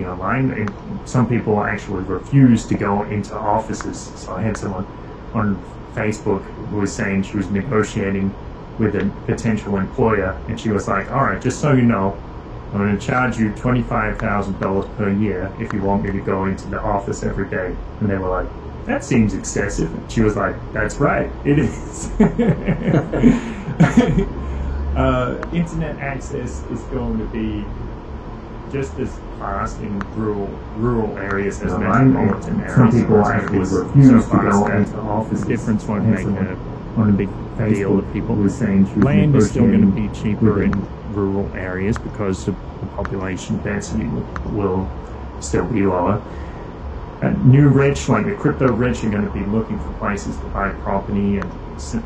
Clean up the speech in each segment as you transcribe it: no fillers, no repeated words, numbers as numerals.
online. And some people actually refuse to go into offices. So I had someone on Facebook who was saying she was negotiating with a potential employer, and she was like, all right, just so you know, I'm going to charge you $25,000 per year if you want me to go into the office every day. And they were like, that seems excessive. And she was like, that's right, it is. Internet access is going to be just as fast in rural areas as metropolitan areas. Some people actually refuse to go into offices. The difference won't make a big deal to people. Land is still going to be cheaper in rural areas because the population density will still be lower. New rich, like the crypto rich, are going to be looking for places to buy property and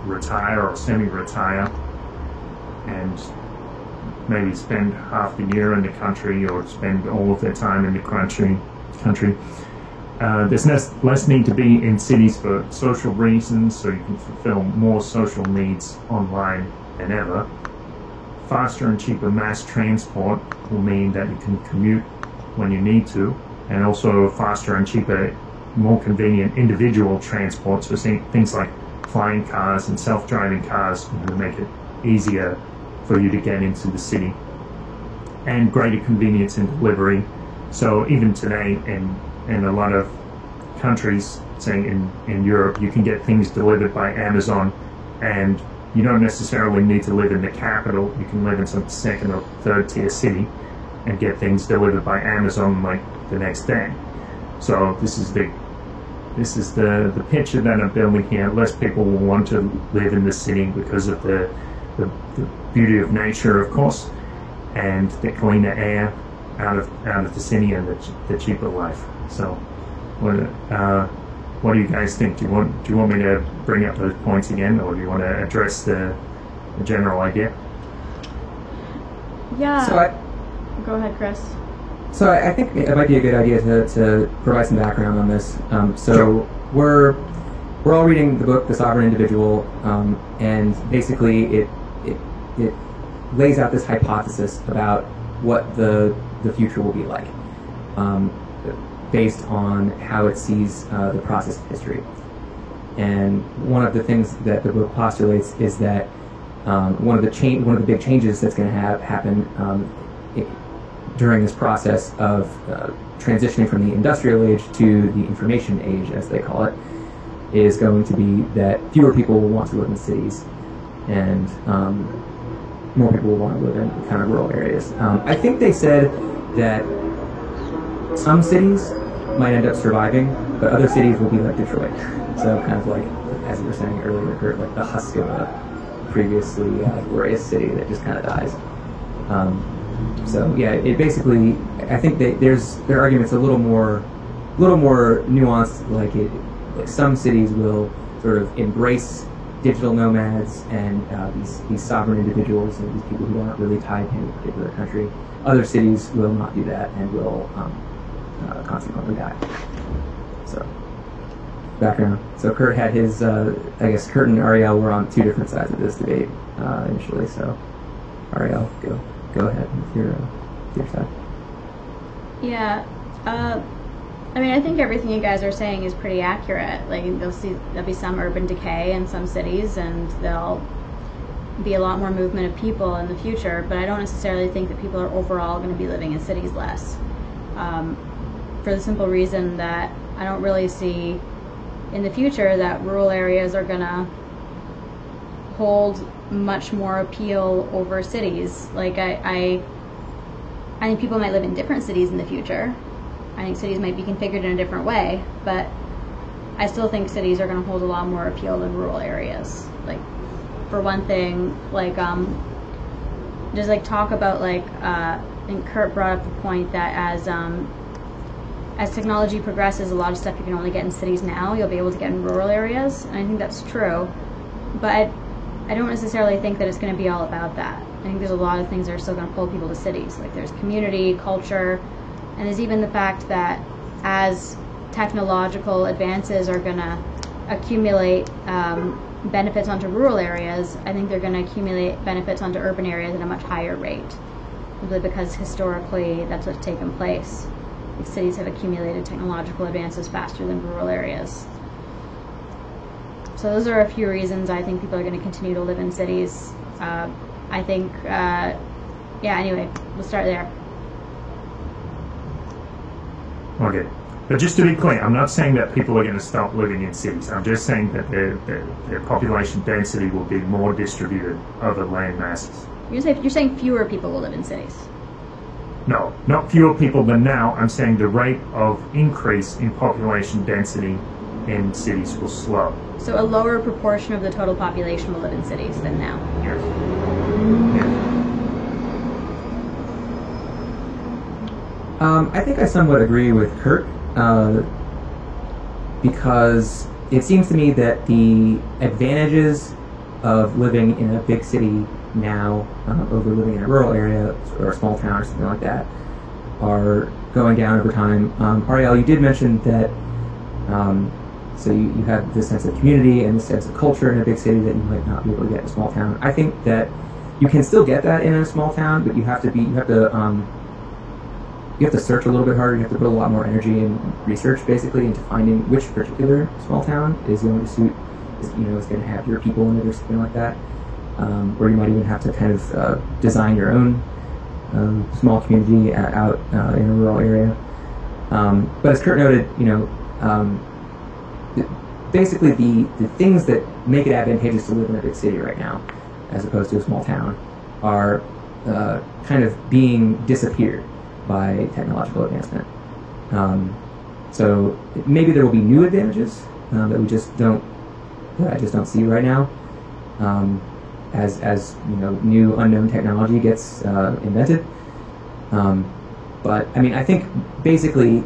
retire or semi-retire, and maybe spend half the year in the country or spend all of their time in the country. There's less need to be in cities for social reasons, so you can fulfill more social needs online than ever. Faster and cheaper mass transport will mean that you can commute when you need to, and also faster and cheaper, more convenient individual transport, so things like flying cars and self-driving cars will make it easier for you to get into the city, and greater convenience in delivery. So even today in a lot of countries, say in Europe, you can get things delivered by Amazon, and you don't necessarily need to live in the capital. You can live in some second or third tier city and get things delivered by Amazon like the next day. So this is the picture that I'm building here. Less people will want to live in the city because of the beauty of nature, of course, and the cleaner air out of the city, and the cheaper life. So what do you guys think? Do you want me to bring up those points again, or do you want to address the general idea? Yeah. So Go ahead, Chris. So I think it might be a good idea to provide some background on this. Sure. we're all reading the book The Sovereign Individual, and basically it lays out this hypothesis about what the future will be like, based on how it sees the process of history. And one of the things that the book postulates is that one of the big changes that's going to happen during this process of transitioning from the industrial age to the information age, as they call it, is going to be that fewer people will want to live in cities, and more people will want to live in kind of rural areas. I think they said that some cities might end up surviving, but other cities will be like Detroit. So kind of like, as you were saying earlier, Kurt, like the husk of a previously glorious city that just kind of dies. So yeah, it basically, I think their argument's a little more nuanced. Like some cities will sort of embrace digital nomads and these sovereign individuals and these people who aren't really tied to a particular country. Other cities will not do that and will consequently die. So background. So Kurt had his. I guess Kurt and Ariel were on two different sides of this debate initially. So Ariel, go ahead with your side. Yeah, I mean, I think everything you guys are saying is pretty accurate. Like, there'll be some urban decay in some cities, and there'll be a lot more movement of people in the future, but I don't necessarily think that people are overall going to be living in cities less. For the simple reason that I don't really see in the future that rural areas are going to hold much more appeal over cities. Like, I think people might live in different cities in the future. I think cities might be configured in a different way, but I still think cities are going to hold a lot more appeal than rural areas. Like, for one thing, like, just like talk about, like, I think Kurt brought up the point that as technology progresses, a lot of stuff you can only get in cities now, you'll be able to get in rural areas, and I think that's true. But I don't necessarily think that it's going to be all about that. I think there's a lot of things that are still going to pull people to cities. Like, there's community, culture, and there's even the fact that as technological advances are going to accumulate benefits onto rural areas, I think they're going to accumulate benefits onto urban areas at a much higher rate, simply because historically that's what's taken place. cities have accumulated technological advances faster than rural areas. So those are a few reasons I think people are going to continue to live in cities. I think, anyway, we'll start there. Okay. But just to be clear, I'm not saying that people are going to stop living in cities. I'm just saying that their population density will be more distributed over land masses. You're saying fewer people will live in cities. No, not fewer people than now. I'm saying the rate of increase in population density in cities will slow. So a lower proportion of the total population will live in cities than now. Yes. I think I somewhat agree with Kurt, because it seems to me that the advantages of living in a big city now over living in a rural area or a small town or something like that are going down over time. Ariel, you did mention that so you have this sense of community and this sense of culture in a big city that you might not be able to get in a small town. I think that you can still get that in a small town, but you have to search a little bit harder. You have to put a lot more energy and research basically into finding which particular small town is going to suit, is going to have your people in it or something like that. Or you might even have to kind of design your own small community out in a rural area. But as Kurt noted, basically the things that make it advantageous to live in a big city right now, as opposed to a small town, are kind of being disappeared by technological advancement. So maybe there will be new advantages that I just don't see right now. As new unknown technology gets invented. But I mean, I think basically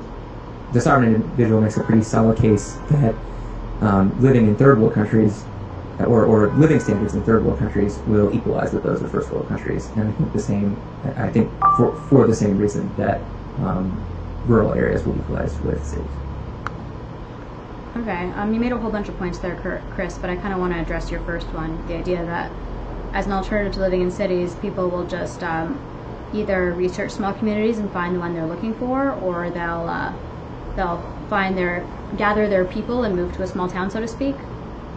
the sovereign individual makes a pretty solid case that living in third world countries or living standards in third world countries will equalize with those of first world countries, and I think for the same reason that rural areas will equalize with cities. Okay, you made a whole bunch of points there, Chris, but I kind of want to address your first one, the idea that as an alternative to living in cities, people will just either research small communities and find the one they're looking for, or they'll gather their people and move to a small town, so to speak.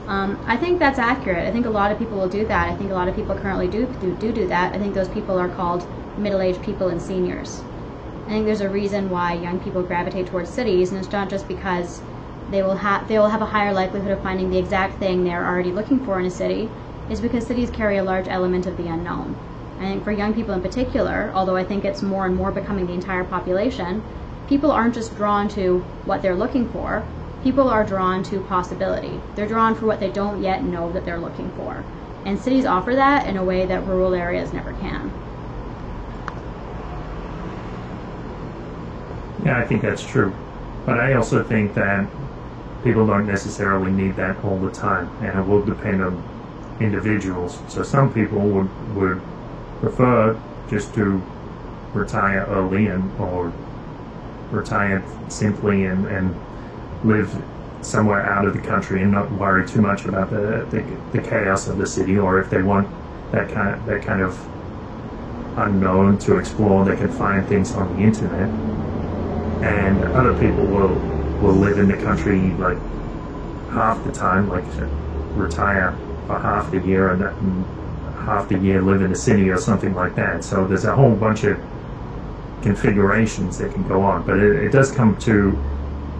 I think that's accurate. I think a lot of people will do that. I think a lot of people currently do that. I think those people are called middle-aged people and seniors. I think there's a reason why young people gravitate towards cities, and it's not just because they will have a higher likelihood of finding the exact thing they're already looking for in a city, is because cities carry a large element of the unknown. I think for young people in particular, although I think it's more and more becoming the entire population, people aren't just drawn to what they're looking for. People are drawn to possibility. They're drawn for what they don't yet know that they're looking for. And cities offer that in a way that rural areas never can. Yeah, I think that's true. But I also think that people don't necessarily need that all the time, and it will depend on individuals. So some people would prefer just to retire early or retire simply and live somewhere out of the country and not worry too much about the chaos of the city. Or if they want that kind of unknown to explore, they can find things on the internet. And other people will live in the country like half the time, like retire for half the year and half the year live in the city or something like that. So there's a whole bunch of configurations that can go on, but it does come to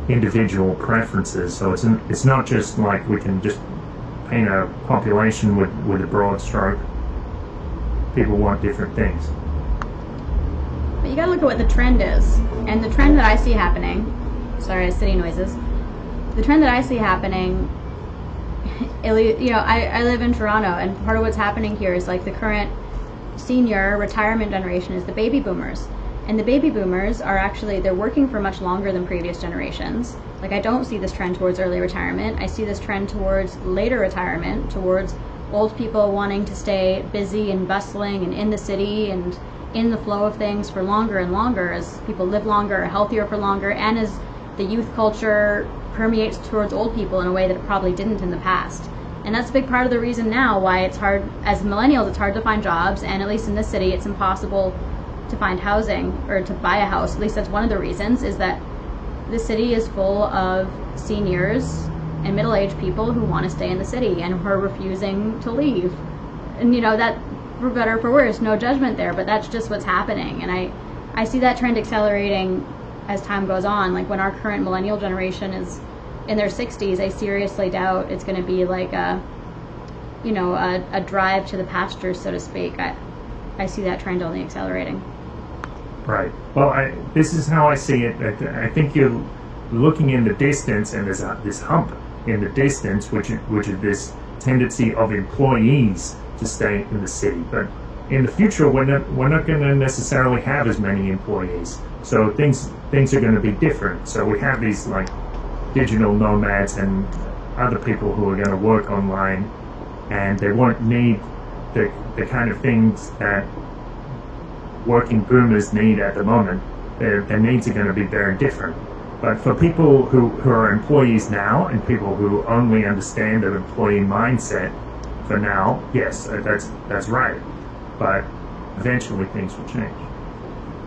individual preferences. So it's not just like we can just paint a population with a broad stroke. People want different things. But you gotta look at what the trend is. And the trend that I see happening, sorry, city noises, the trend that I see happening, I live in Toronto, and part of what's happening here is like the current senior retirement generation is the baby boomers. And the baby boomers are actually, they're working for much longer than previous generations. Like, I don't see this trend towards early retirement. I see this trend towards later retirement, towards old people wanting to stay busy and bustling and in the city and in the flow of things for longer and longer as people live longer, are healthier for longer, and as the youth culture permeates towards old people in a way that it probably didn't in the past. And that's a big part of the reason now why it's hard, as millennials, it's hard to find jobs, and at least in this city, it's impossible to find housing or to buy a house. At least that's one of the reasons, is that the city is full of seniors and middle-aged people who want to stay in the city and who are refusing to leave. And that, for better or for worse, no judgment there, but that's just what's happening. And I see that trend accelerating as time goes on. Like when our current millennial generation is in their 60s, I seriously doubt it's going to be like a drive to the pastures, so to speak. I see that trend only accelerating. Right. Well, this is how I see it. I think you're looking in the distance, and there's this hump in the distance, which is this tendency of employees to stay in the city. But in the future, we're not going to necessarily have as many employees. So things are going to be different. So we have these like digital nomads and other people who are going to work online, and they won't need the kind of things that working boomers need at the moment. Their needs are going to be very different. But for people who are employees now and people who only understand the employee mindset for now, yes, that's right. But eventually things will change.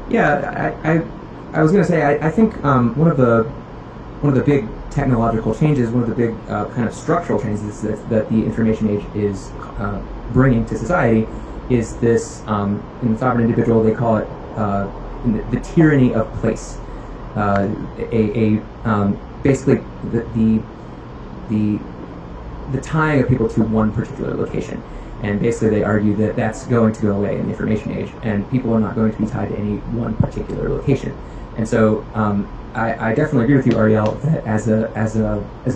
Yeah, I was going to say I think one of the big technological changes, one of the big kind of structural changes that the information age is bringing to society is this, in the sovereign individual, they call it the tyranny of place. Basically the tying of people to one particular location. And basically they argue that that's going to go away in the information age, and people are not going to be tied to any one particular location. And so I definitely agree with you, Ariel, that as a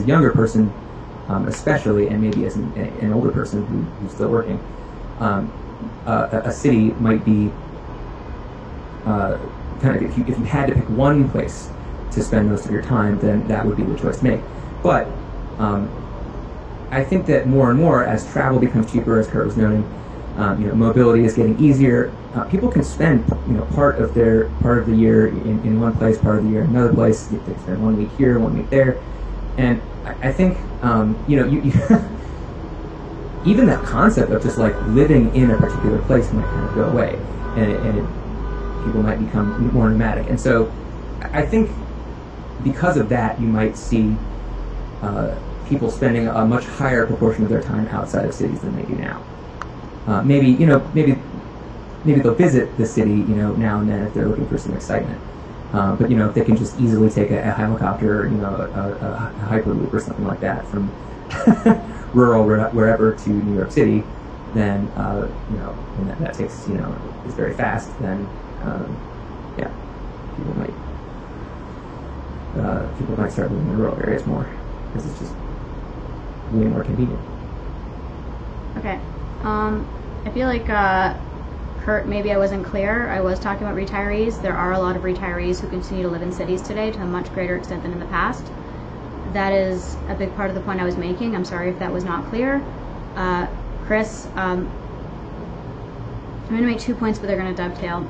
younger person, especially, and maybe as an older person who's still working, a city might be kind of, if you had to pick one place to spend most of your time, then that would be the choice to make. But I think that more and more, as travel becomes cheaper, as Kurt was noting, mobility is getting easier. People can spend part of the year in one place, part of the year in another place. They spend 1 week here, 1 week there, and I think you even that concept of just like living in a particular place might kind of go away, and people might become more nomadic. And so I think because of that, you might see people spending a much higher proportion of their time outside of cities than they do now. Maybe they'll visit the city, now and then if they're looking for some excitement. But if they can just easily take a helicopter, a hyperloop or something like that from rural wherever to New York City, then and that takes is very fast. Then people might start living in rural areas more because it's just way more convenient. Okay. I feel like, Kurt, maybe I wasn't clear. I was talking about retirees. There are a lot of retirees who continue to live in cities today to a much greater extent than in the past. That is a big part of the point I was making. I'm sorry if that was not clear. Chris, I'm going to make 2 points, but they're going to dovetail.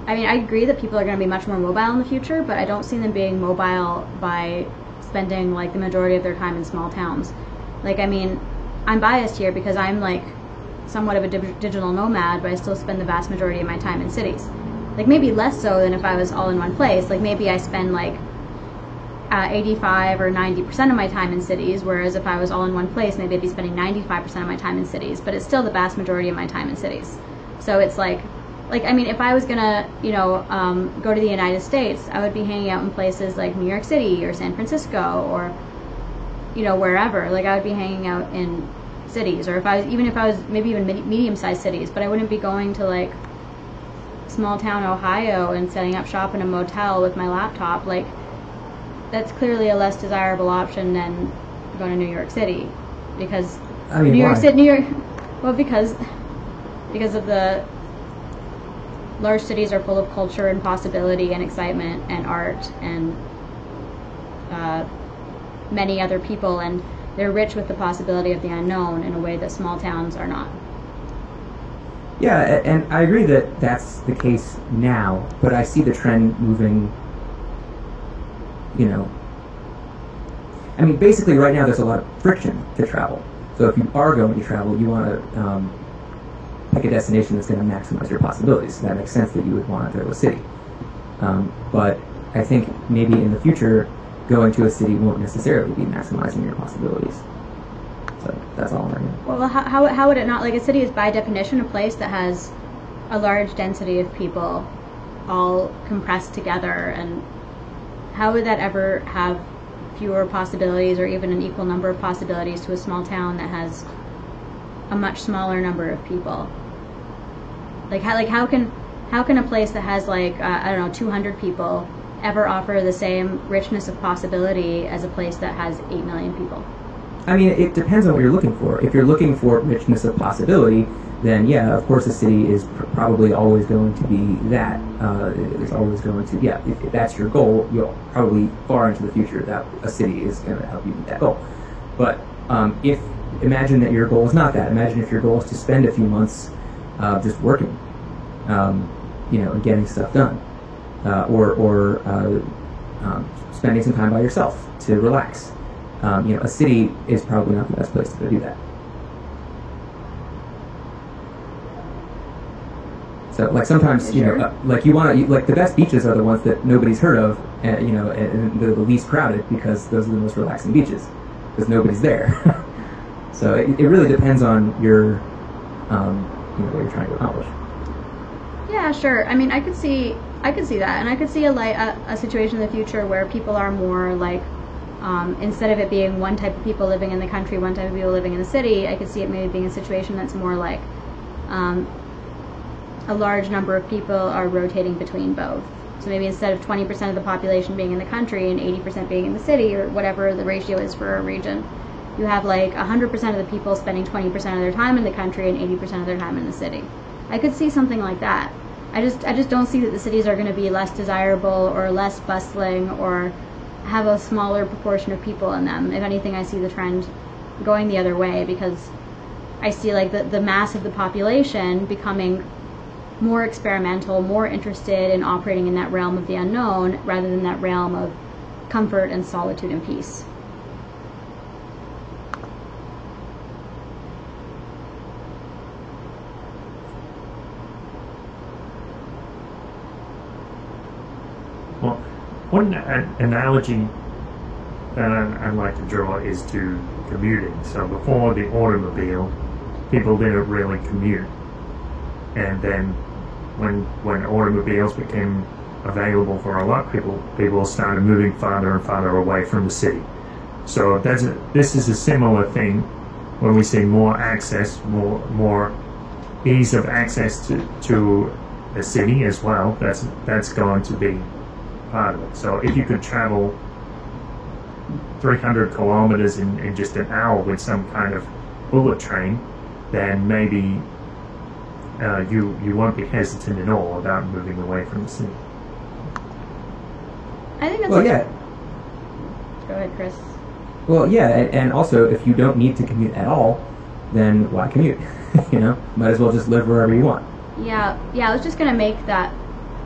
I mean, I agree that people are going to be much more mobile in the future, but I don't see them being mobile by spending like the majority of their time in small towns. Like, I mean, I'm biased here because I'm like somewhat of a digital nomad, but I still spend the vast majority of my time in cities. Like maybe less so than if I was all in one place. Like maybe I spend like 85 or 90% of my time in cities, whereas if I was all in one place, maybe I'd be spending 95% of my time in cities, but it's still the vast majority of my time in cities. So it's like I mean, if I was gonna, go to the United States, I would be hanging out in places like New York City or San Francisco or, wherever. Like I would be hanging out in cities, or if I was maybe even medium-sized cities, but I wouldn't be going to like small town Ohio and setting up shop in a motel with my laptop. Like that's clearly a less desirable option than going to New York City, because New York, well, because of the large cities are full of culture and possibility and excitement and art and many other people, and they're rich with the possibility of the unknown in a way that small towns are not. Yeah, and I agree that that's the case now, but I see the trend moving, I mean, basically right now there's a lot of friction to travel. So if you are going to travel, you want to pick a destination that's going to maximize your possibilities. So that makes sense that you would want to go to a city. But I think maybe in the future, going to a city won't necessarily be maximizing your possibilities. So that's all I'm arguing. Well, how would it not? Like, a city is by definition a place that has a large density of people all compressed together, and how would that ever have fewer possibilities or even an equal number of possibilities to a small town that has a much smaller number of people? Like how can a place that has like I don't know 200 people ever offer the same richness of possibility as a place that has 8 million people? I mean, it depends on what you're looking for. If you're looking for richness of possibility, then yeah, of course a city is probably always going to be that. It's always going to, yeah, if that's your goal, you'll probably far into the future that a city is going to help you meet that goal. But if, imagine that your goal is not that. Imagine if your goal is to spend a few months just working, and getting stuff done. Or spending some time by yourself to relax. A city is probably not the best place to go do that. So, like, sometimes, like, you want to, like, the best beaches are the ones that nobody's heard of, and the least crowded, because those are the most relaxing beaches, because nobody's there. So it really depends on your, what you're trying to accomplish. Yeah, sure. I mean, I could see that, and I could see a situation in the future where people are more like, instead of it being one type of people living in the country, one type of people living in the city, I could see it maybe being a situation that's more like a large number of people are rotating between both. So maybe instead of 20% of the population being in the country and 80% being in the city, or whatever the ratio is for a region, you have like 100% of the people spending 20% of their time in the country and 80% of their time in the city. I could see something like that. I just don't see that the cities are going to be less desirable or less bustling or have a smaller proportion of people in them. If anything, I see the trend going the other way, because I see like the mass of the population becoming more experimental, more interested in operating in that realm of the unknown rather than that realm of comfort and solitude and peace. Well, one analogy that I'd like to draw is to commuting. So before the automobile, people didn't really commute. And then when automobiles became available for a lot of people started moving farther and farther away from the city. So this is a similar thing when we see more access, more ease of access to the city as well. That's going to be part of it. So if you could travel 300 kilometers in just an hour with some kind of bullet train, then maybe you won't be hesitant at all about moving away from the city. I think that's Well, yeah. Go ahead, Chris. Well, yeah, and also if you don't need to commute at all, then why commute? Might as well just live wherever you want. Yeah, I was just going to make that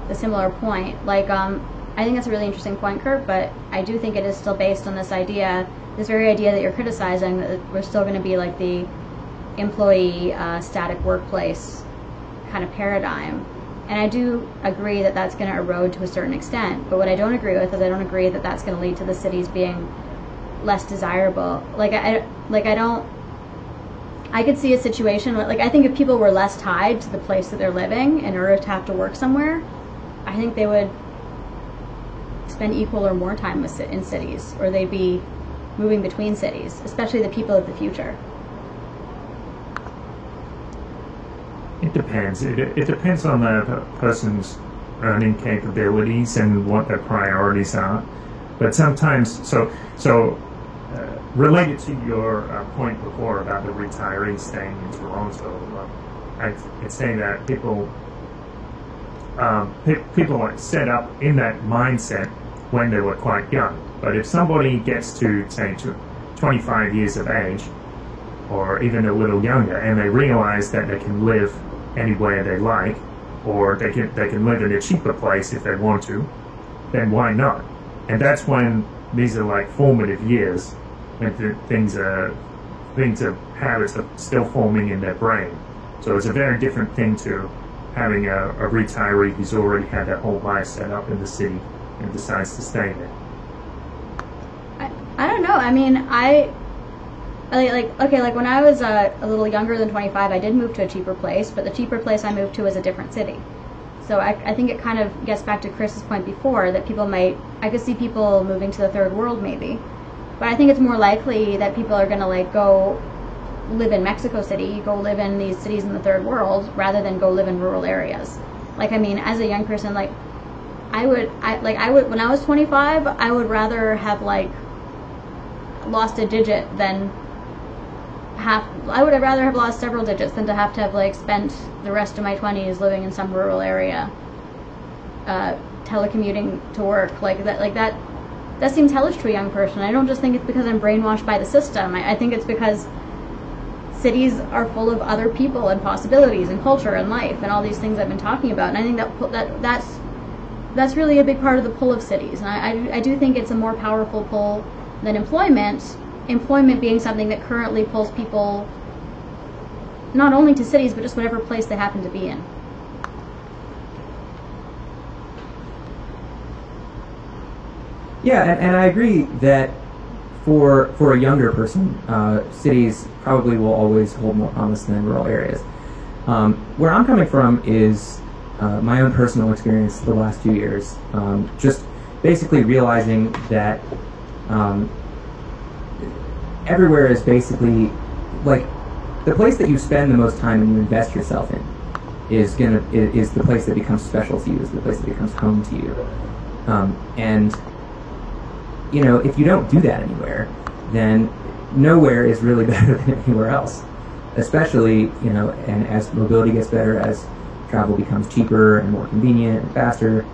a similar point. Like, I think that's a really interesting point, Kurt, but I do think it is still based on this very idea that you're criticizing, that we're still going to be like the employee static workplace kind of paradigm. And I do agree that that's going to erode to a certain extent, but what I don't agree with is I don't agree that that's going to lead to the cities being less desirable. I could see a situation where, like, I think if people were less tied to the place that they're living in order to have to work somewhere, I think they would spend equal or more time in cities, or they'd be moving between cities, especially the people of the future. It depends. It depends on the person's earning capabilities and what their priorities are. But sometimes, related to your point before about the retirees staying in Toronto, I'd say that people are set up in that mindset when they were quite young. But if somebody gets to, say, 25 years of age, or even a little younger, and they realize that they can live anywhere they like, or they can live in a cheaper place if they want to, then why not? And that's when these are like formative years, when habits are still forming in their brain. So it's a very different thing to having a retiree who's already had that whole life set up in the city and decides to stay there. I don't know. I mean, like when I was a little younger than 25, I did move to a cheaper place, but the cheaper place I moved to was a different city. So I think it kind of gets back to Chris's point before, that I could see people moving to the third world maybe, but I think it's more likely that people are going to like go live in Mexico City, go live in these cities in the third world, rather than go live in rural areas. Like, I mean, as a young person, like, I would, when I was 25, I would rather have like lost a digit than I would have rather have lost several digits than to have like spent the rest of my 20s living in some rural area, telecommuting to work. That seems hellish to a young person. I don't just think it's because I'm brainwashed by the system. I think it's because cities are full of other people and possibilities and culture and life and all these things I've been talking about. And I think that's really a big part of the pull of cities. And I do think it's a more powerful pull than employment. Employment being something that currently pulls people not only to cities, but just whatever place they happen to be in. Yeah, and I agree that for a younger person, cities probably will always hold more promise than rural areas. Where I'm coming from is my own personal experience the last few years, just basically realizing that everywhere is basically like the place that you spend the most time and you invest yourself in is the place that becomes special to you, is the place that becomes home to you. And you know, if you don't do that anywhere, then nowhere is really better than anywhere else. Especially, you know, and as mobility gets better, as travel becomes cheaper and more convenient and faster,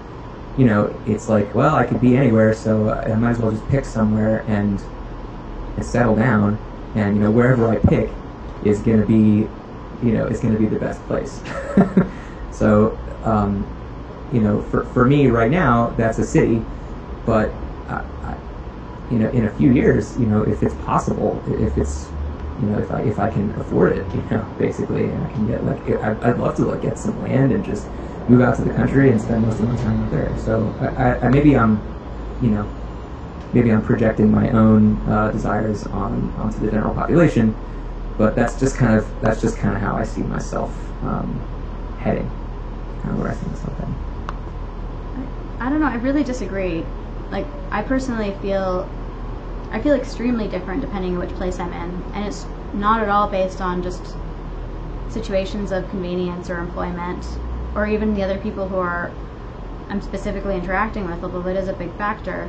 you know, it's like, well, I could be anywhere, so I might as well just pick somewhere and settle down, and you know, wherever I pick is going to be, you know, is going to be the best place. So, you know, for me right now, that's a city, but you know, in a few years, you know, if it's possible, if it's, you know, if I can afford it, you know, basically, and I can get like, I'd love to like get some land and just move out to the country and spend most of my time out there. So I maybe I'm, you know, maybe I'm projecting my own desires onto the general population, but that's just kind of how I see myself heading, kind of where I see myself heading. I don't know. I really disagree. Like, I personally feel extremely different depending on which place I'm in, and it's not at all based on just situations of convenience or employment, or even the other people who I'm specifically interacting with, although it is a big factor.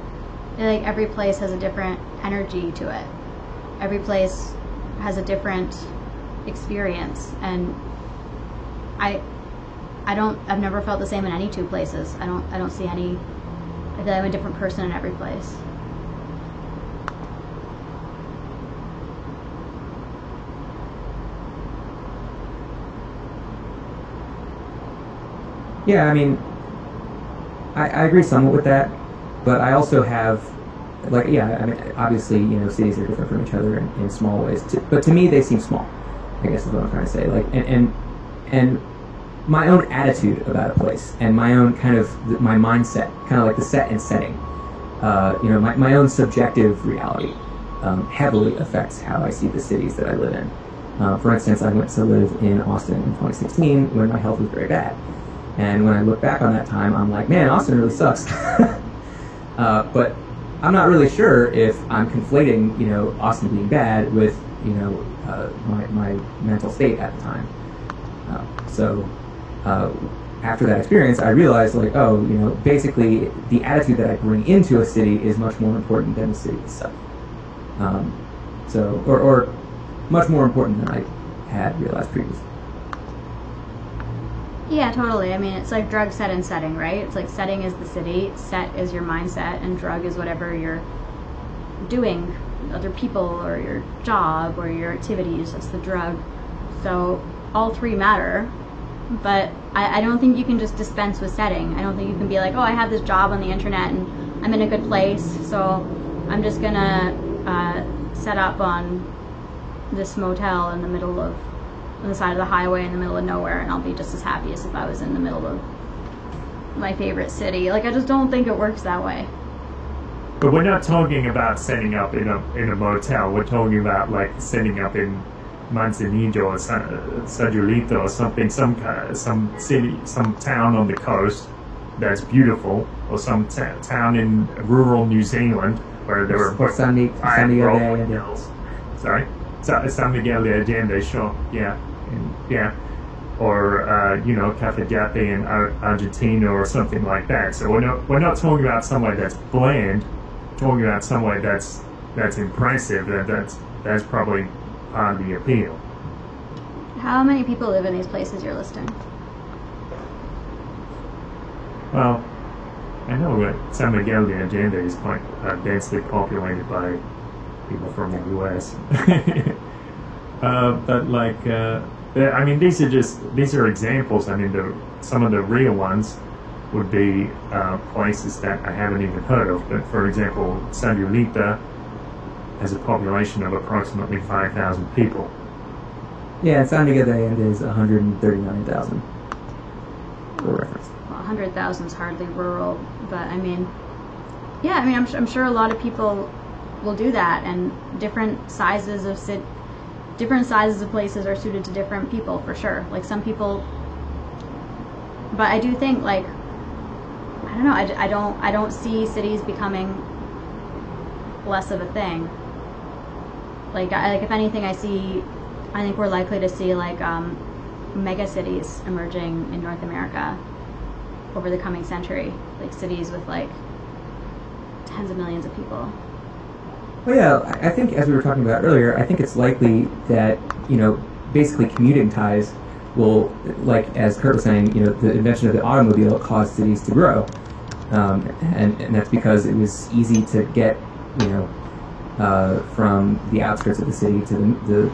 Like, every place has a different energy to it. Every place has a different experience, and I've never felt the same in any two places. I don't see any. I feel like I'm a different person in every place. Yeah, I mean, I agree somewhat with that, but I also have, like, yeah, I mean, obviously, you know, cities are different from each other in small ways, but to me, they seem small, I guess is what I'm trying to say. Like, and my own attitude about a place, and my own kind of, my mindset, kind of like the set and setting, you know, my own subjective reality heavily affects how I see the cities that I live in. For instance, I went to live in Austin in 2016 when my health was very bad. And when I look back on that time, I'm like, man, Austin really sucks. But I'm not really sure if I'm conflating, you know, Austin being bad with, you know, my mental state at the time. So after that experience, I realized, like, oh, you know, basically the attitude that I bring into a city is much more important than the city itself. Or much more important than I had realized previously. Yeah, totally. I mean, it's like drug, set, and setting, right? It's like setting is the city, set is your mindset, and drug is whatever you're doing, other people or your job or your activities. That's the drug. So all three matter, but I don't think you can just dispense with setting. I don't think you can be like, oh, I have this job on the internet and I'm in a good place, so I'm just gonna set up on this motel in the middle of on the side of the highway in the middle of nowhere, and I'll be just as happy as if I was in the middle of my favorite city. Like, I just don't think it works that way. But we're not talking about setting up in a motel. We're talking about like setting up in Manzanillo or Sayulita or something, some city, some town on the coast that's beautiful, or some town in rural New Zealand where there were San Miguel de Allende. Sorry, San Miguel de Allende, sure, yeah, yeah, or Cafayate in Argentina or something like that. So we're not talking about somewhere that's bland. Talking about somewhere that's impressive. That's probably part of the appeal. How many people live in these places you're listing? Well, I know that San Miguel de Allende is quite densely populated by people from the U.S. But like, I mean, these are examples. I mean, some of the real ones would be places that I haven't even heard of. But for example, Sayulita has a population of approximately 5,000 people. Yeah, and San Miguel de Allende is 139,000. For reference. Well, 100,000 is hardly rural, but I mean, yeah, I mean, I'm sure a lot of people will do that, and different sizes of places are suited to different people for sure. Like some people, but I do think like, I don't know, I don't see cities becoming less of a thing. Like if anything, I think we're likely to see like mega cities emerging in North America over the coming century, like cities with like tens of millions of people. Well, yeah, I think as we were talking about earlier, I think it's likely that, basically commuting ties will, like as Kurt was saying, the invention of the automobile caused cities to grow. And that's because it was easy to get, from the outskirts of the city to the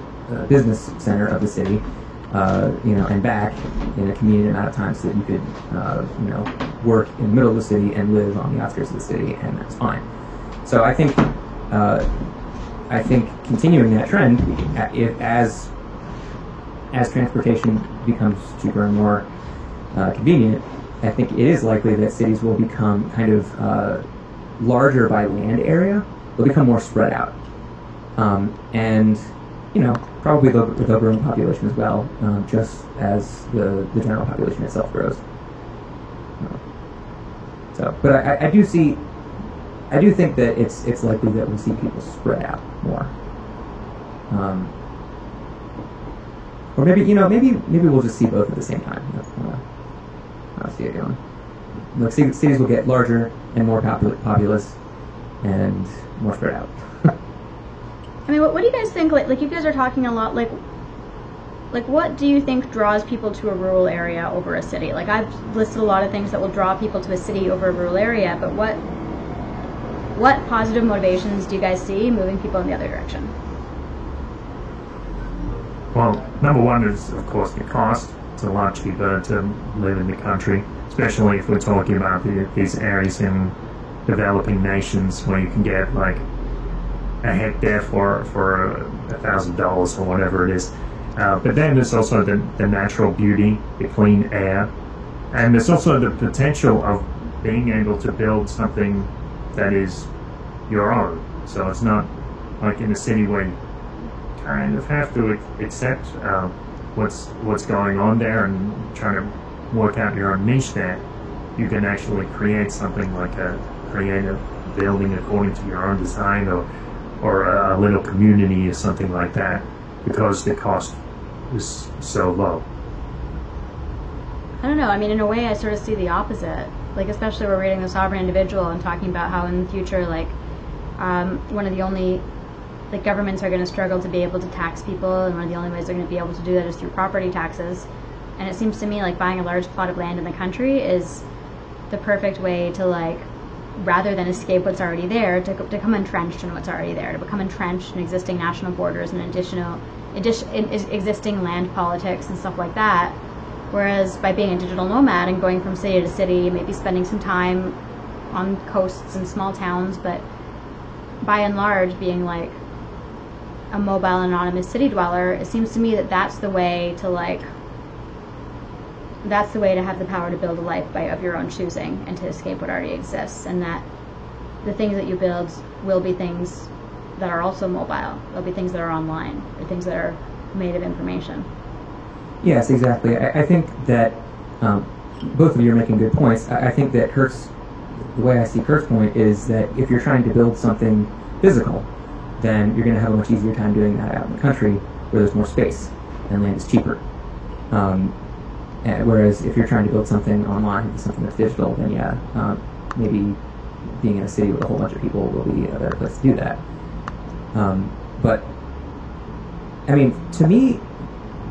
business center of the city, and back in a convenient amount of time so that you could, work in the middle of the city and live on the outskirts of the city, and that's fine. So I think continuing that trend, as transportation becomes cheaper and more convenient, I think it is likely that cities will become kind of larger by land area. They'll become more spread out, and probably they'll grow in population as well, just as the general population itself grows. But I do think that it's likely that we'll see people spread out more. Or maybe we'll just see both at the same time. That's kind of how I see it going. Like cities will get larger and more populous and more spread out. I mean, what do you guys think? Like you guys are talking a lot. Like what do you think draws people to a rural area over a city? Like I've listed a lot of things that will draw people to a city over a rural area, but what positive motivations do you guys see moving people in the other direction? Well, number one is, of course, the cost. It's a lot cheaper to live in the country, especially if we're talking about these areas in developing nations where you can get like a hectare for $1,000 or whatever it is. But then there's also the natural beauty, the clean air, and there's also the potential of being able to build something that is your own. So it's not like in a city where you kind of have to accept what's going on there and try to work out your own niche there. You can actually create something like create a building according to your own design, or a little community or something like that, because the cost is so low. I don't know. I mean, in a way, I sort of see the opposite. Like, especially we're reading The Sovereign Individual and talking about how in the future, like, one of the only, like, governments are going to struggle to be able to tax people, and one of the only ways they're going to be able to do that is through property taxes. And it seems to me like buying a large plot of land in the country is the perfect way to, like, rather than escape what's already there, to become entrenched in what's already there, to become entrenched in existing national borders and existing land politics and stuff like that. Whereas by being a digital nomad and going from city to city, maybe spending some time on coasts and small towns, but by and large being like a mobile anonymous city dweller, it seems to me that that's the way to have the power to build a life of your own choosing and to escape what already exists, and that the things that you build will be things that are also mobile. They'll be things that are online, or things that are made of information. Yes, exactly. I think that both of you are making good points. I think that the way I see Kurt's point is that if you're trying to build something physical, then you're going to have a much easier time doing that out in the country where there's more space and land is cheaper. Whereas if you're trying to build something online, something that's digital, then maybe being in a city with a whole bunch of people will be a better place to do that. But I mean, to me,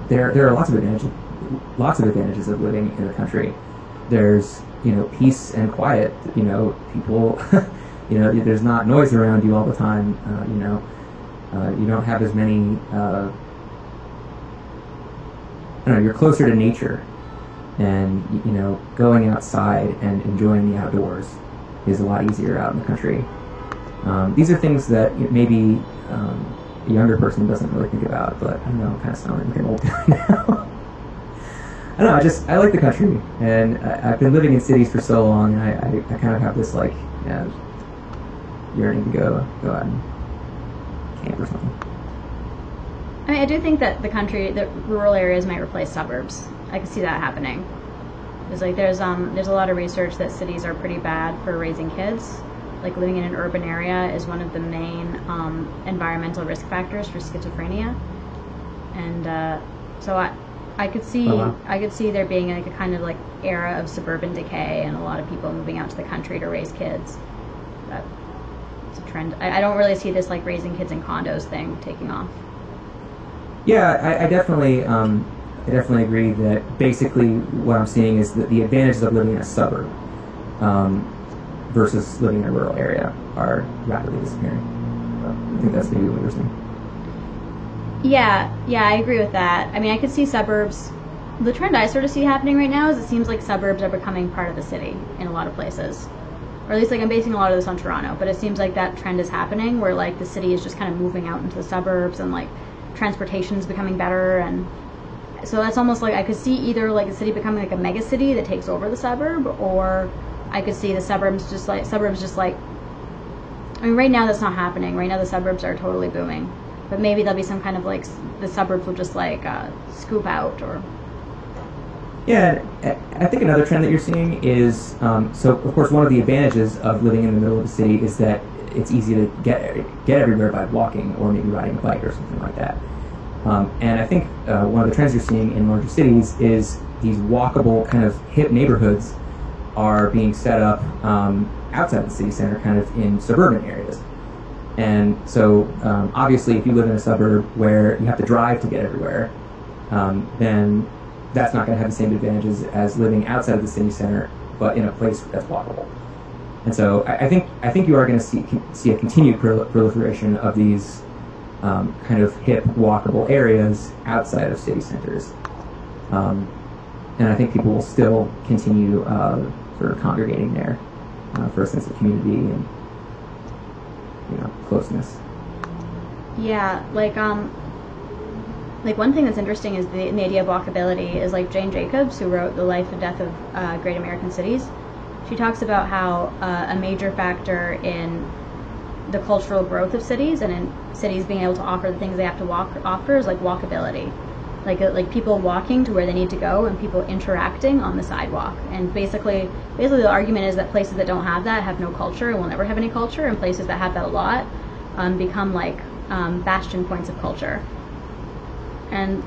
there are lots of advantages of living in the country. There's peace and quiet. People. There's not noise around you all the time. You don't have as many. You're closer to nature, and going outside and enjoying the outdoors is a lot easier out in the country. These are things that maybe a younger person doesn't really think about, but I don't know, I'm kind of sounding like an old guy now. I don't know, I like the country, and I've been living in cities for so long, and I kind of have this yearning to go out and camp or something. I mean, I do think that the rural areas might replace suburbs. I could see that happening. There's a lot of research that cities are pretty bad for raising kids. Like, living in an urban area is one of the main environmental risk factors for schizophrenia, and so I could see there being like a kind of like era of suburban decay and a lot of people moving out to the country to raise kids. It's a trend. I don't really see this like raising kids in condos thing taking off. Yeah, I definitely agree that basically what I'm seeing is that the advantages of living in a suburb versus living in a rural area are rapidly disappearing. I think that's maybe what you're saying. Yeah, I agree with that. I mean, I could see suburbs. The trend I sort of see happening right now is it seems like suburbs are becoming part of the city in a lot of places. Or at least I'm basing a lot of this on Toronto, but it seems like that trend is happening where like the city is just kind of moving out into the suburbs and like transportation is becoming better, and so that's almost like I could see either like the city becoming like a mega city that takes over the suburb, or I could see the suburbs just like I mean, right now that's not happening. Right now the suburbs are totally booming, but maybe there'll be some kind of like the suburbs will just like scoop out. Or yeah, I think another trend that you're seeing is so of course one of the advantages of living in the middle of the city is that it's easy to get everywhere by walking or maybe riding a bike or something like that. And I think one of the trends you're seeing in larger cities is these walkable kind of hip neighborhoods are being set up outside the city center, kind of in suburban areas. And so obviously if you live in a suburb where you have to drive to get everywhere, then that's not going to have the same advantages as living outside of the city center, but in a place that's walkable. And so I think you are going to see a continued proliferation of these kind of hip, walkable areas outside of city centers. And I think people will still continue sort of congregating there for a sense of community and closeness. Yeah, like one thing that's interesting is the idea of walkability is like Jane Jacobs, who wrote The Life and Death of Great American Cities. She talks about how a major factor in the cultural growth of cities and in cities being able to offer the things they have to offer is like walkability, like people walking to where they need to go and people interacting on the sidewalk. And basically the argument is that places that don't have that have no culture and will never have any culture, and places that have that a lot become like bastion points of culture. And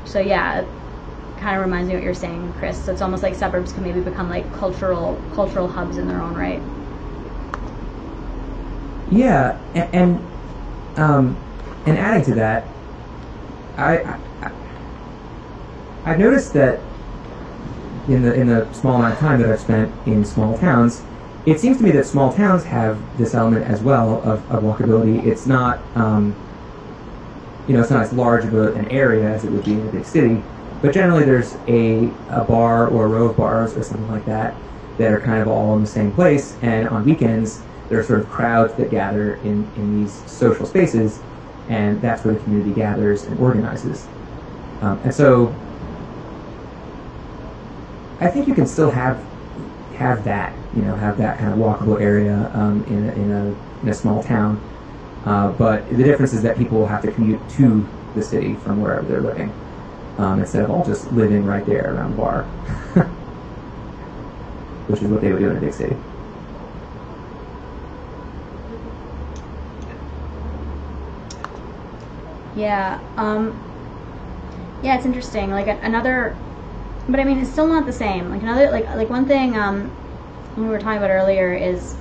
so yeah, kind of reminds me of what you're saying, Chris. So it's almost like suburbs can maybe become like cultural hubs in their own right. Yeah, and adding to that, I've noticed that in the small amount of time that I've spent in small towns, it seems to me that small towns have this element as well of walkability. It's not it's not as large of an area as it would be in a big city. But generally there's a bar or a row of bars or something like that are kind of all in the same place, and on weekends there are sort of crowds that gather in these social spaces, and that's where the community gathers and organizes. And so I think you can still have that, have that kind of walkable area in a small town. But the difference is that people will have to commute to the city from wherever they're living, instead of all just living right there around the bar, which is what they would do in a big city. Yeah. Yeah, it's interesting. Like another, but I mean, it's still not the same. Like another, like one thing we were talking about earlier is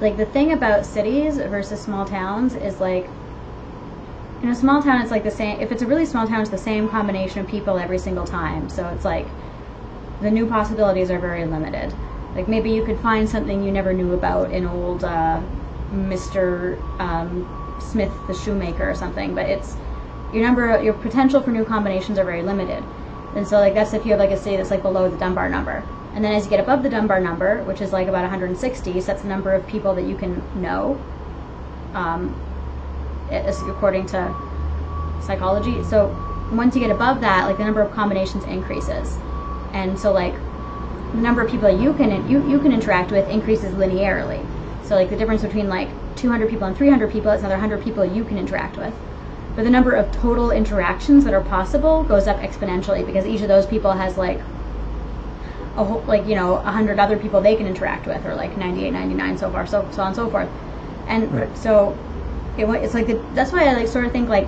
like the thing about cities versus small towns is like in a small town it's like the same. If it's a really small town, it's the same combination of people every single time. So it's like the new possibilities are very limited. Like maybe you could find something you never knew about in old Mr. Smith the shoemaker or something, but it's your potential for new combinations are very limited. And so like that's if you have like a city that's like below the Dunbar number. And then as you get above the Dunbar number, which is like about 160, so that's the number of people that you can know, according to psychology. So once you get above that, like the number of combinations increases. And so like the number of people that you can interact with increases linearly. So like the difference between like 200 people and 300 people, it's another 100 people you can interact with. But the number of total interactions that are possible goes up exponentially because each of those people has like a whole, like 100 other people they can interact with, or like 98, 99, so far, so on and so forth. And right. So it's like that's why I like sort of think like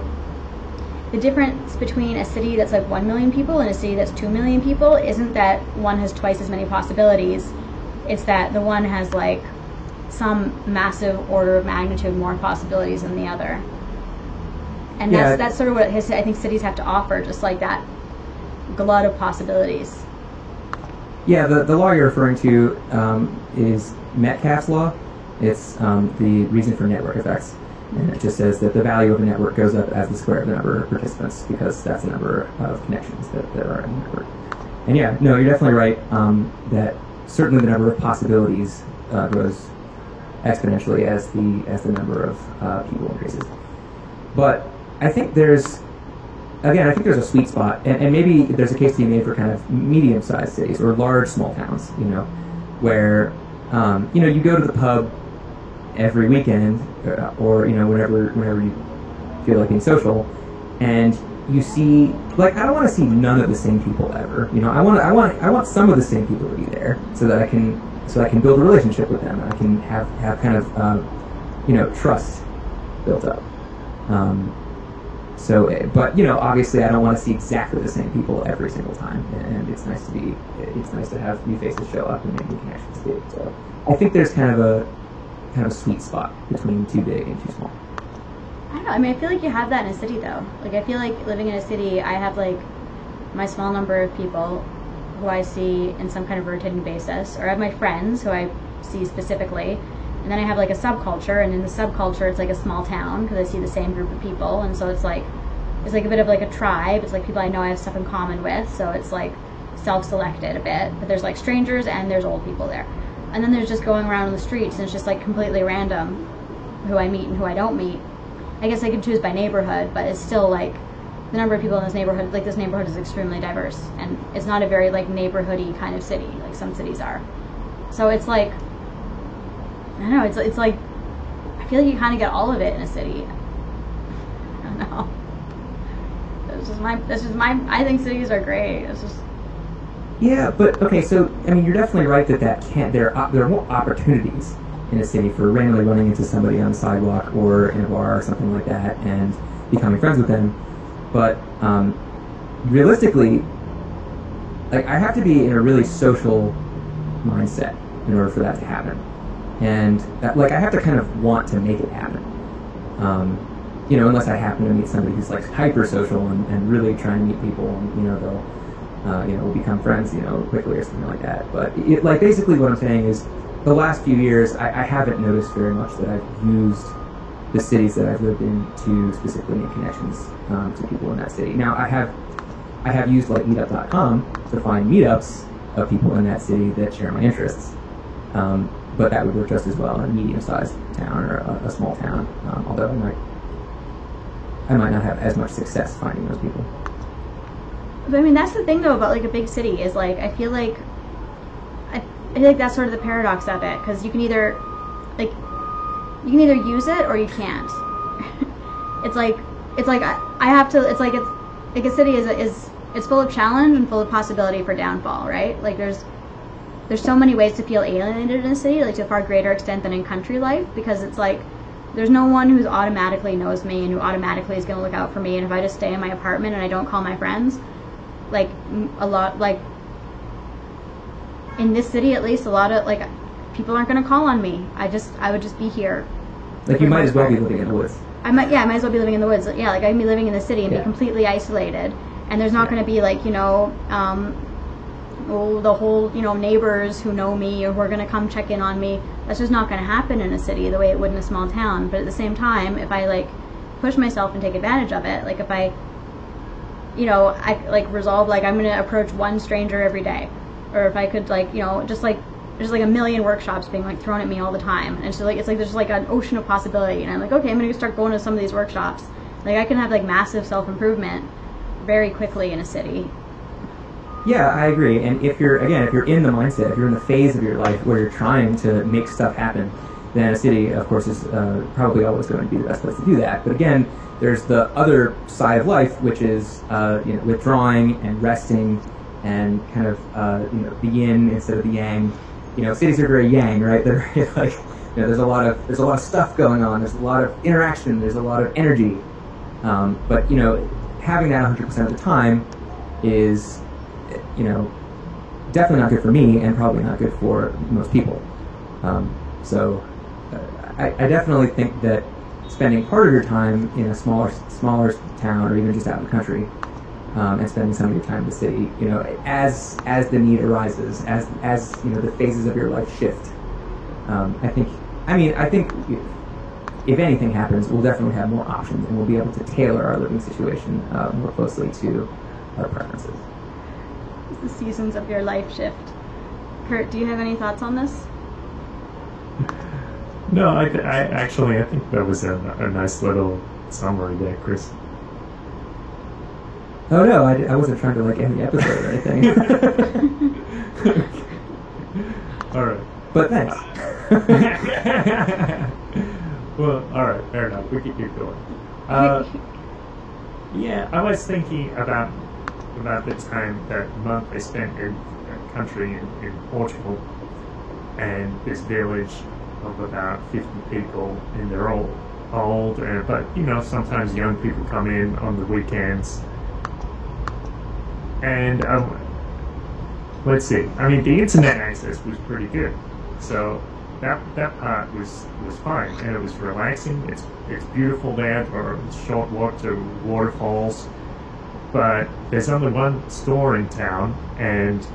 the difference between a city that's like 1 million people and a city that's 2 million people isn't that one has twice as many possibilities. It's that the one has like some massive order of magnitude more possibilities than the other. And that's sort of what I think cities have to offer, just like that glut of possibilities. Yeah, the law you're referring to is Metcalfe's law. It's the reason for network effects. And it just says that the value of a network goes up as the square of the number of participants, because that's the number of connections that there are in a network. And yeah, no, you're definitely right that certainly the number of possibilities grows exponentially as the number of people increases. But I think there's a sweet spot, and maybe there's a case to be made for kind of medium-sized cities or large small towns, where you go to the pub every weekend, or whenever you feel like being social, and you see, like, I don't want to see none of the same people ever. I want some of the same people to be there so that I can build a relationship with them. I can have kind of trust built up. But obviously, I don't want to see exactly the same people every single time, and it's nice to have new faces show up and make new connections too. So I think there's kind of a sweet spot between too big and too small. I don't know. I mean, I feel like you have that in a city, though. Like, I feel like living in a city, I have like my small number of people who I see in some kind of rotating basis, or I have my friends who I see specifically. And then I have like a subculture, and in the subculture it's like a small town because I see the same group of people, and so it's like a bit of like a tribe. It's like people I know I have stuff in common with, so it's like self-selected a bit. But there's like strangers and there's old people there, and then there's just going around on the streets, and it's just like completely random who I meet and who I don't meet. I guess I could choose by neighborhood, but it's still like the number of people in this neighborhood. Like this neighborhood is extremely diverse, and it's not a very like neighborhoody kind of city like some cities are. So it's like, I don't know, it's like, I feel like you kind of get all of it in a city. I don't know. That's just my, I think cities are great. It's just. Yeah, but, okay, so, I mean, you're definitely right that there are more opportunities in a city for randomly running into somebody on the sidewalk or in a bar or something like that and becoming friends with them. But, realistically, like, I have to be in a really social mindset in order for that to happen. And like I have to kind of want to make it happen, unless I happen to meet somebody who's like hyper social and really trying to meet people, and they'll we'll become friends quickly or something like that. But like basically what I'm saying is the last few years I haven't noticed very much that I've used the cities that I've lived in to specifically make connections to people in that city. Now I have used like Meetup.com to find meetups of people in that city that share my interests. But that would work just as well in a medium-sized town or a small town. Although I might I might not have as much success finding those people. But I mean, that's the thing though about like a big city is like I feel like that's sort of the paradox of it, because you can either use it or you can't. it's like I have to. It's like a city is it's full of challenge and full of possibility for downfall, right? Like there's so many ways to feel alienated in a city, like to a far greater extent than in country life, because it's like there's no one who's automatically knows me and who automatically is going to look out for me. And if I just stay in my apartment and I don't call my friends, like a lot, like in this city at least, a lot of like people aren't going to call on me. I would just be here. Like you might as well be living in the woods. I might as well be living in the woods. Yeah, like I can be living in the city and be completely isolated, and there's not going to be like the whole neighbors who know me or who are going to come check in on me. That's just not going to happen in a city the way it would in a small town. But at the same time, if I like push myself and take advantage of it, like if I resolve like I'm going to approach one stranger every day, or if I could just like a million workshops being like thrown at me all the time, and so like it's like there's like an ocean of possibility, and I'm like, okay, I'm going to start going to some of these workshops. Like I can have like massive self-improvement very quickly in a city. Yeah, I agree. And if you're in the mindset, if you're in the phase of your life where you're trying to make stuff happen, then a city, of course, is probably always going to be the best place to do that. But again, there's the other side of life, which is withdrawing and resting and kind of the yin instead of the yang. Cities are very yang, right? They're very, like there's a lot of stuff going on. There's a lot of interaction. There's a lot of energy. But having that 100% of the time is definitely not good for me, and probably not good for most people. So I definitely think that spending part of your time in a smaller town, or even just out in the country, and spending some of your time in the city, as the need arises, as the phases of your life shift. I think if anything happens, we'll definitely have more options, and we'll be able to tailor our living situation more closely to our preferences. The seasons of your life shift. Kurt, do you have any thoughts on this? No, I think that was a nice little summary there, Chris. Oh no, I wasn't trying to like end the episode or anything. All right. But thanks. Well, all right, fair enough. We can keep going. Yeah, I was thinking about the time, that month I spent in a country in Portugal, and this village of about 50 people, and they're all old, but sometimes young people come in on the weekends. And let's see, I mean, the internet access was pretty good, so that part was fine, and it was relaxing. It's beautiful there for a short walk to waterfalls. But there's only one store in town, and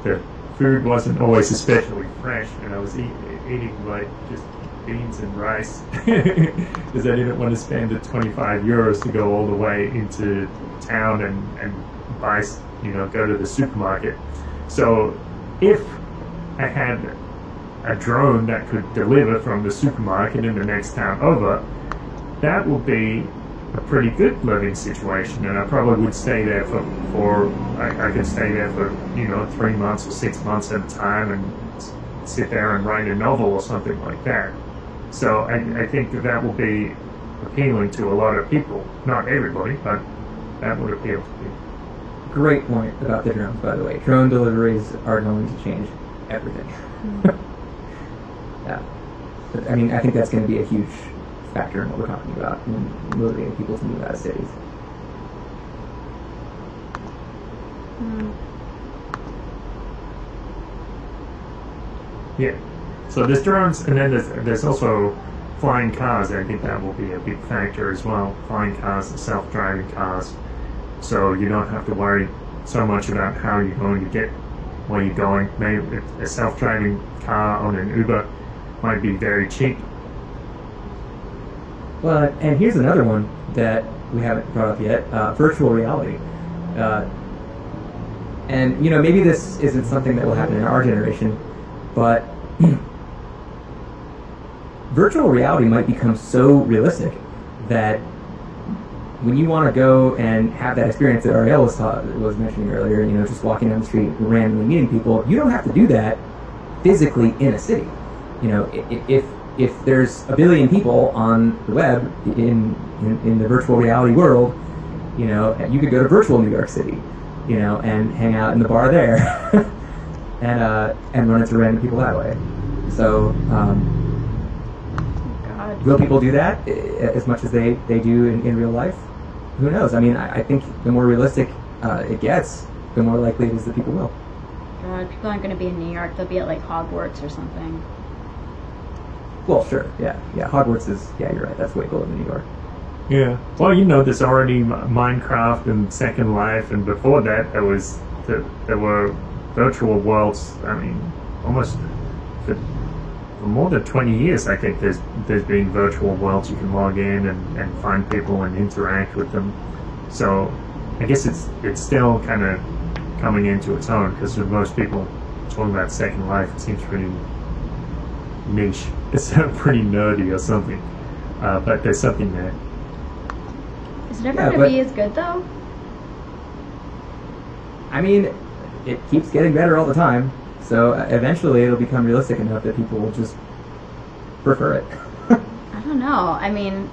the food wasn't always especially fresh, and I was eating like just beans and rice because I didn't want to spend the 25 euros to go all the way into town and buy, go to the supermarket. So if I had a drone that could deliver from the supermarket in the next town over, that would be a pretty good living situation, and I probably would stay there I could stay there for 3 months or 6 months at a time and sit there and write a novel or something like that. So I think that will be appealing to a lot of people. Not everybody, but that would appeal to people. Great point about the drones, by the way. Drone deliveries are going to change everything. Yeah, but, I mean, I think that's going to be a huge factor in what we're talking about, in motivating people to move out of cities. Yeah. So there's drones, and then there's also flying cars. I think that will be a big factor as well. Flying cars and self-driving cars. So you don't have to worry so much about how you're going to get where you're going. Maybe a self-driving car on an Uber might be very cheap. Well, and here's another one that we haven't brought up yet, virtual reality. And, maybe this isn't something that will happen in our generation, but virtual reality might become so realistic that when you want to go and have that experience that Ariel was mentioning earlier, just walking down the street and randomly meeting people, you don't have to do that physically in a city. If there's a billion people on the web in the virtual reality world, you could go to virtual New York City, and hang out in the bar there, and run into random people that way. So, God. will people do that as much as they do in real life? Who knows? I mean, I think the more realistic it gets, the more likely it is that people will. God, people aren't going to be in New York. They'll be at like Hogwarts or something. Well, sure, yeah. Hogwarts is, you're right. That's way cooler than New York. Yeah. Well, there's already Minecraft and Second Life, and before that, there were virtual worlds. I mean, almost for more than 20 years, I think there's been virtual worlds you can log in and find people and interact with them. So, I guess it's still kind of coming into its own, because for most people talking about Second Life, it seems pretty niche. It's pretty nerdy or something. But there's something there. Is it ever going to be as good, though? I mean, it keeps getting better all the time, so eventually it'll become realistic enough that people will just prefer it. I don't know. I mean,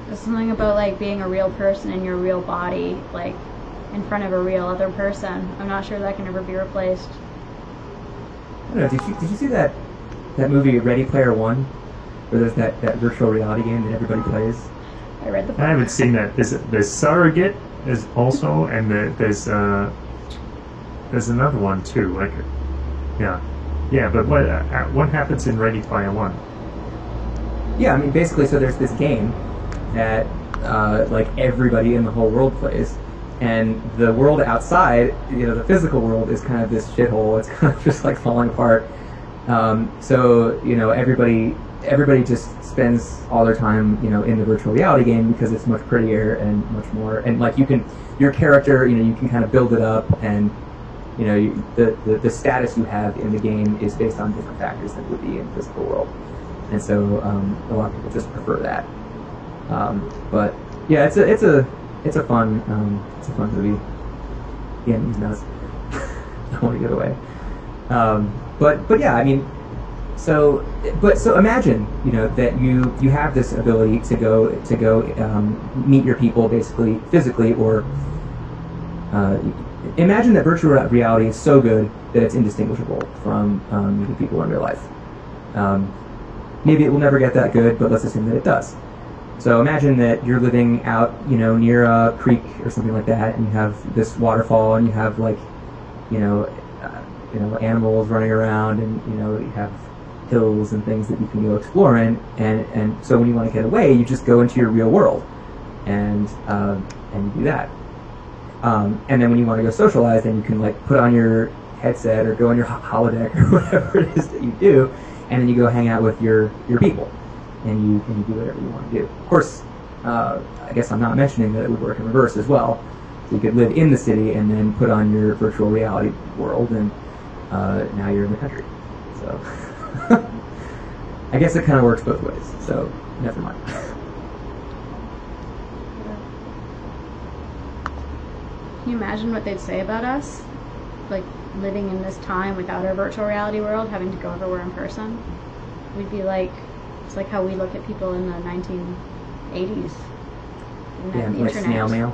there's something about like being a real person in your real body, like in front of a real other person. I'm not sure that can ever be replaced. I don't know. Did you see that movie Ready Player One, where there's that virtual reality game that everybody plays? I read the book. I haven't seen that. There's Surrogate is also, and there's another one too. Yeah. But what happens in Ready Player One? Yeah, I mean, basically, so there's this game that like everybody in the whole world plays, and the world outside, the physical world, is kind of this shithole. It's kind of just like falling apart. So everybody just spends all their time, in the virtual reality game because it's much prettier and much more, and like your character, you can kind of build it up, and the status you have in the game is based on different factors than would be in the physical world, and so a lot of people just prefer that. But yeah, it's a fun movie. The ending's nuts. I want to get away. But yeah, I mean, so imagine, that you have this ability to go meet your people basically physically, or imagine that virtual reality is so good that it's indistinguishable from meeting people in real life. Maybe it will never get that good, but let's assume that it does. So imagine that you're living out, near a creek or something like that, and you have this waterfall, and you have like, animals running around, and you have hills and things that you can go explore in, and so when you want to get away, you just go into your real world, and you do that. And then when you want to go socialize, then you can like put on your headset or go on your holodeck or whatever it is that you do, and then you go hang out with your people, and you do whatever you want to do. Of course, I guess I'm not mentioning that it would work in reverse as well. So you could live in the city and then put on your virtual reality world, and now you're in the country. So I guess it kind of works both ways. So never mind. Can you imagine what they'd say about us? Like, living in this time without our virtual reality world, having to go everywhere in person? We'd be like, it's like how we look at people in the 1980s. Yeah, like snail mail.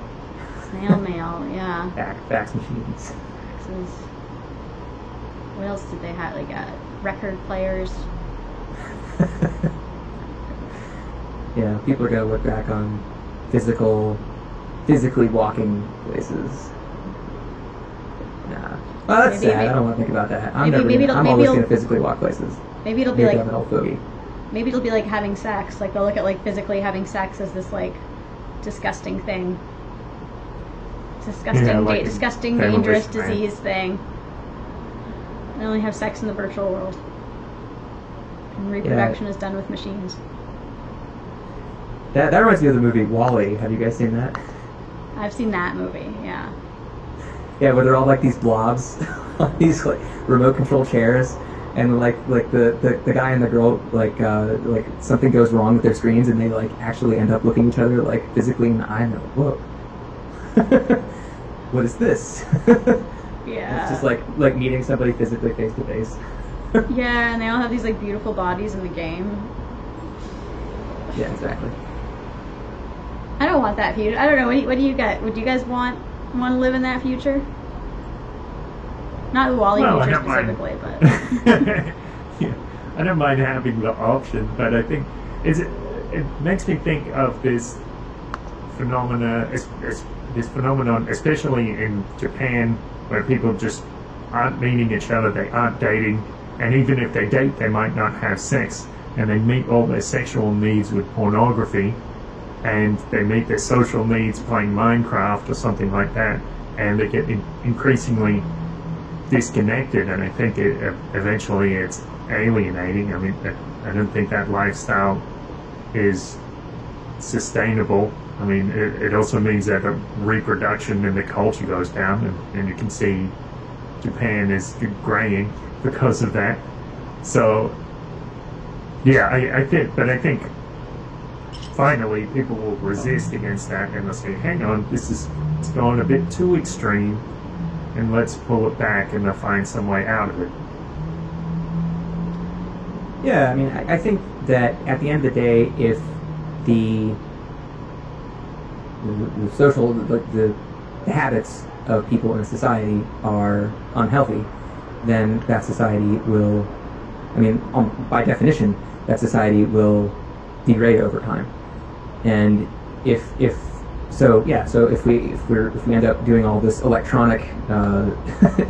Snail mail, yeah. Fax machines. Faxes. What else did they have? Like, record players. Yeah, people are going to look back on physically walking places. Nah. Well, that's sad. I don't want to think about that. I'm always going to physically walk places. Maybe it'll be like I'm an old fogey. Maybe it'll be like having sex. Like, they'll look at like physically having sex as this like disgusting thing. Disgusting, dangerous disease thing. They only have sex in the virtual world. And reproduction is done with machines. That reminds me of the movie WALL-E. Have you guys seen that? I've seen that movie, yeah. Yeah, where they're all like these blobs on these like remote control chairs, and like the guy and the girl like something goes wrong with their screens, and they like actually end up looking each other like physically in the eye, and they're like, whoa. What is this? Yeah. It's just like meeting somebody physically face to face. Yeah, and they all have these like beautiful bodies in the game. Yeah, exactly. I don't want that future. I don't know. What do you get? Would you guys want to live in that future? Not the Wall-E Well, I future don't mind. specifically, but Yeah, I don't mind having the option, but I think it makes me think of this phenomenon, especially in Japan, where people just aren't meeting each other, they aren't dating, and even if they date, they might not have sex, and they meet all their sexual needs with pornography, and they meet their social needs playing Minecraft or something like that, and they get increasingly disconnected, and I think eventually it's alienating. I mean, I don't think that lifestyle is sustainable. I mean, it also means that the reproduction in the culture goes down, and you can see Japan is graying because of that. So, yeah, I think finally people will resist against that, and they'll say, hang on, it's going a bit too extreme, and let's pull it back, and they'll find some way out of it. Yeah, I mean, I think that at the end of the day, if the social, the habits of people in a society are unhealthy, then that society will, I mean, by definition, that society will degrade over time. And if we end up doing all this electronic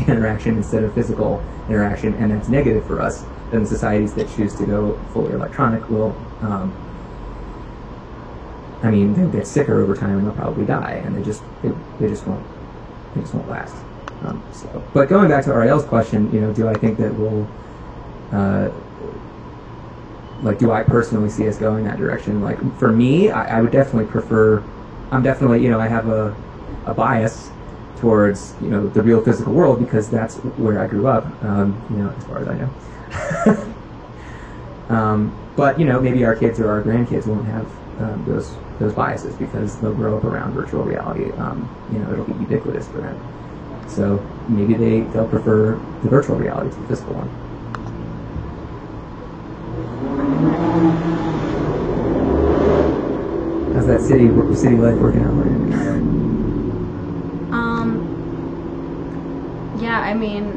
interaction instead of physical interaction, and that's negative for us, then the societies that choose to go fully electronic will, they'll get sicker over time, and they'll probably die, and they just won't last. But going back to Ariel's question, do I think that we'll, do I personally see us going that direction? Like, for me, I would definitely prefer. I'm definitely, I have a bias towards, the real physical world, because that's where I grew up, as far as I know. But maybe our kids or our grandkids won't have those biases, because they'll grow up around virtual reality. It'll be ubiquitous for them. So maybe they'll prefer the virtual reality to the physical one. How's that city life working out for you? Yeah, I mean,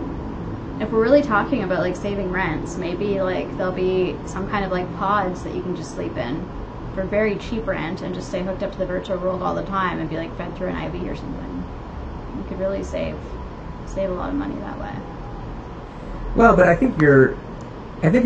if we're really talking about like saving rents, maybe like there'll be some kind of like pods that you can just sleep in for very cheap rent and just stay hooked up to the virtual world all the time and be like fed through an IV or something. You could really save a lot of money that way. Well, but I think your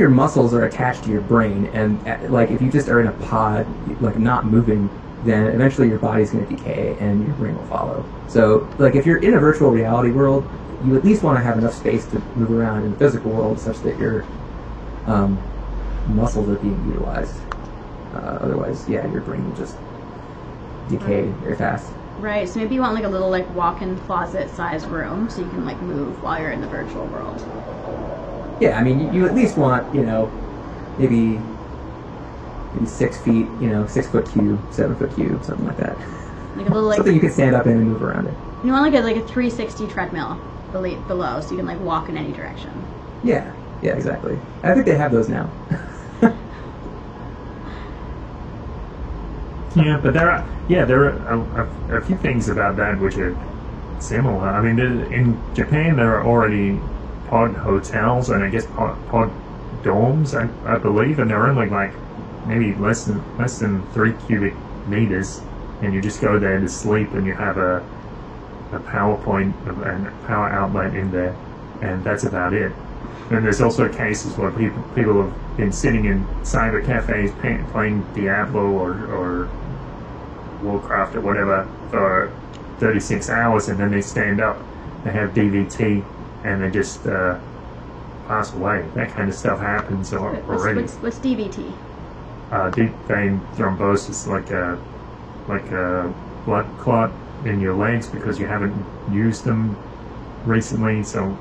muscles are attached to your brain, and like if you just are in a pod, like not moving, then eventually your body's going to decay and your brain will follow. So, like if you're in a virtual reality world, you at least want to have enough space to move around in the physical world, such that your muscles are being utilized. Otherwise, yeah, your brain will just decay very fast. Right, so maybe you want like a little like walk-in closet size room so you can like move while you're in the virtual world. Yeah, I mean, you at least want, maybe 6 feet, 6 foot cube, 7 foot cube, something like that. Like a little like something you can stand up in and move around it. You want like a 360 treadmill below, so you can like walk in any direction. Yeah, exactly. I think they have those now. Yeah, but there are a few things about that which are similar. I mean, in Japan there are already pod hotels, and I guess pod dorms, I believe, and they're only like maybe less than 3 cubic meters, and you just go there to sleep, and you have a PowerPoint and power outlet in there, and that's about it. And there's also cases where people have been sitting in cyber cafes playing Diablo or Warcraft or whatever for 36 hours, and then they stand up, they have DVT, and they just pass away. That kind of stuff happens already. What's DVT? Deep vein thrombosis, like a blood clot in your legs because you haven't used them recently. So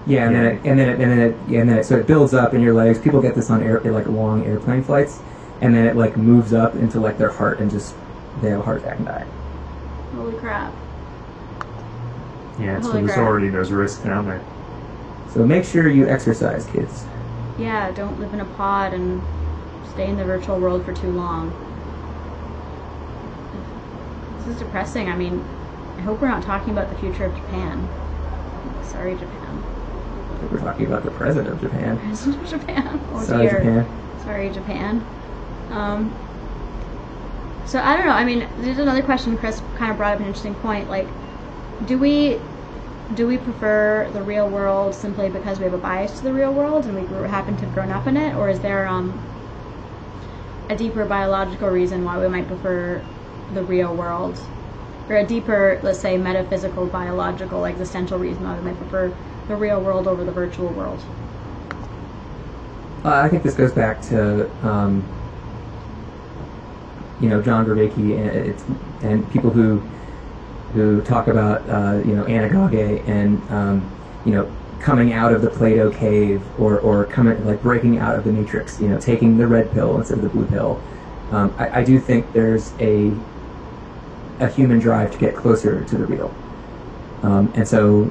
Yeah, and then it so it builds up in your legs. People get this on like long airplane flights, and then it like moves up into like their heart and just they have a heart attack and die. Holy crap. Yeah, so Holy there's crap. already those risks down there. So make sure you exercise, kids. Yeah, don't live in a pod and stay in the virtual world for too long. This is depressing. I mean, I hope we're not talking about the future of Japan. Sorry, Japan. I think we're talking about the president of Japan. President of Japan. Oh Sorry, dear. Japan. Sorry, Japan. So I don't know. I mean, there's another question. Chris kind of brought up an interesting point. Like, do we prefer the real world simply because we have a bias to the real world and we happen to have grown up in it, or is there a deeper biological reason why we might prefer the real world, or a deeper, let's say, metaphysical, biological, existential reason why we might prefer the real world over the virtual world? I think this goes back to John Vervaeke and people who talk about anagoge and coming out of the Plato cave or coming like breaking out of the matrix, taking the red pill instead of the blue pill. I do think there's a human drive to get closer to the real, and so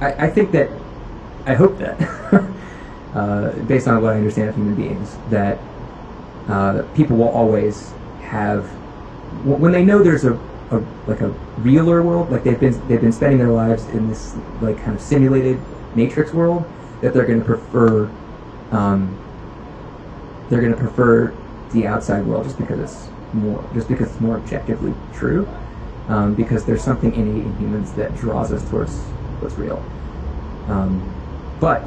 I think that I hope that based on what I understand of human beings, that people will always have, when they know there's a realer world, like they've been spending their lives in this like kind of simulated matrix world, that they're going to prefer the outside world just because it's more objectively true, because there's something innate in humans that draws us towards what's real. But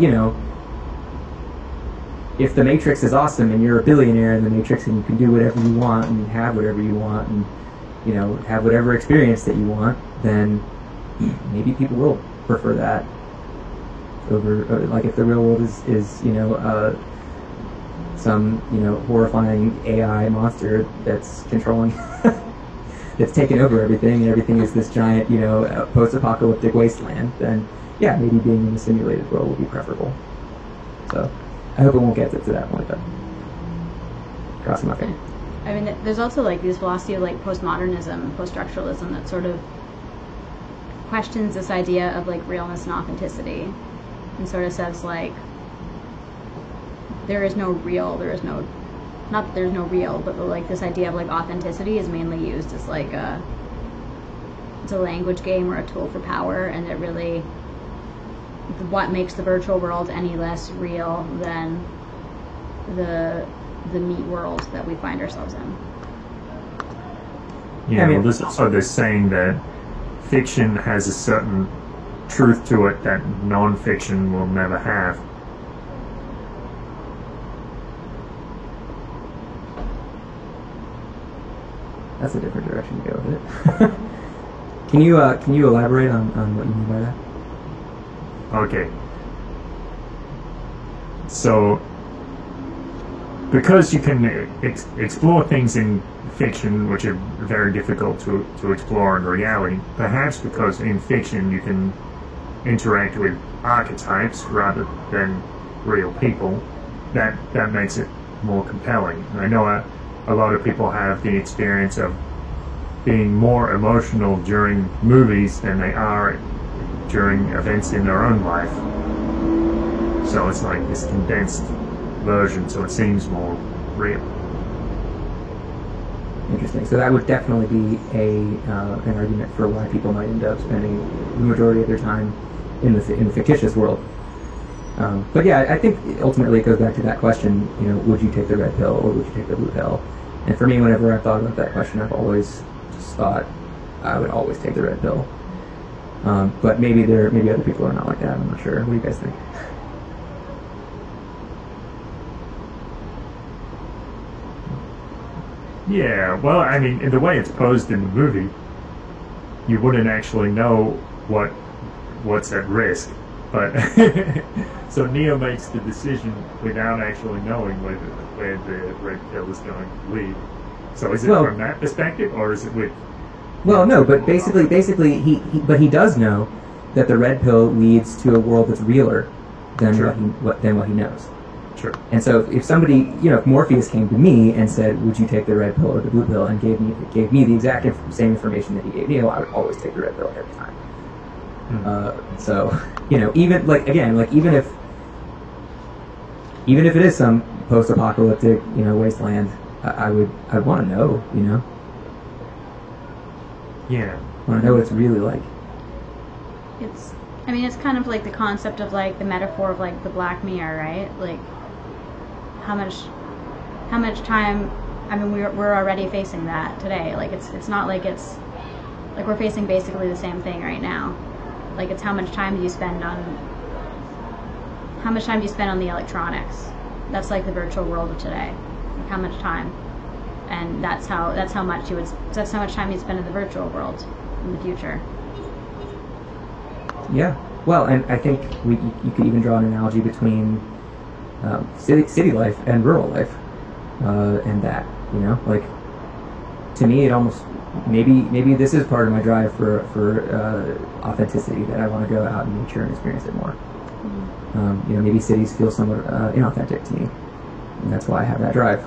if the Matrix is awesome and you're a billionaire in the Matrix and you can do whatever you want and have whatever you want and have whatever experience that you want, then maybe people will prefer that over, like, if the real world is some horrifying AI monster that's controlling that's taken over everything and everything is this giant post-apocalyptic wasteland, then yeah, maybe being in a simulated world would be preferable. So I hope it won't get to that point, though. Crossing my fingers. I mean, there's also like this philosophy of like postmodernism, post-structuralism that sort of questions this idea of like realness and authenticity, and sort of says like there is no real, there's no real, but like this idea of like authenticity is mainly used as like it's a language game or a tool for power, and that really what makes the virtual world any less real than the meat world that we find ourselves in. Yeah, I mean, so they're saying that fiction has a certain truth to it that non-fiction will never have. That's a different direction to go with it. Can you elaborate on what you mean by that? Okay. So, because you can explore things in fiction which are very difficult to explore in reality, perhaps because in fiction you can interact with archetypes rather than real people, that makes it more compelling. I know a lot of people have the experience of being more emotional during movies than they are during events in their own life. So it's like this condensed version, so it seems more real. Interesting. So that would definitely be an argument for why people might end up spending the majority of their time in the fictitious world. But yeah, I think ultimately it goes back to that question. Would you take the red pill or would you take the blue pill? And for me, whenever I've thought about that question, I've always just thought I would always take the red pill. But maybe other people are not like that. I'm not sure. What do you guys think? Yeah, well, I mean, in the way it's posed in the movie, you wouldn't actually know what's at risk. But so Neo makes the decision without actually knowing where the red pill is going to lead. So is it from that perspective, or is it with? Well, no, but basically, he does know, that the red pill leads to a world that's realer than Sure. what he knows. Sure. And so if somebody, if Morpheus came to me and said, would you take the red pill or the blue pill, and gave me the exact same information that he gave me, I would always take the red pill every time. So, even even if it is some post-apocalyptic, wasteland, I'd want to know, Yeah. I want to know what it's really like. It's kind of like the concept of like the metaphor of like the Black Mirror, right? Like how much time, we're already facing that today. Like it's not like it's like we're facing basically the same thing right now. Like it's how much time do you spend on the electronics. That's like the virtual world of today. Like how much time, and that's how much time you spend in the virtual world in the future. Yeah. Well, and I think you could even draw an analogy between city life and rural life, and that, like, to me it almost maybe this is part of my drive for authenticity, that I want to go out in nature and experience it more. Maybe cities feel somewhat inauthentic to me, and that's why I have that drive.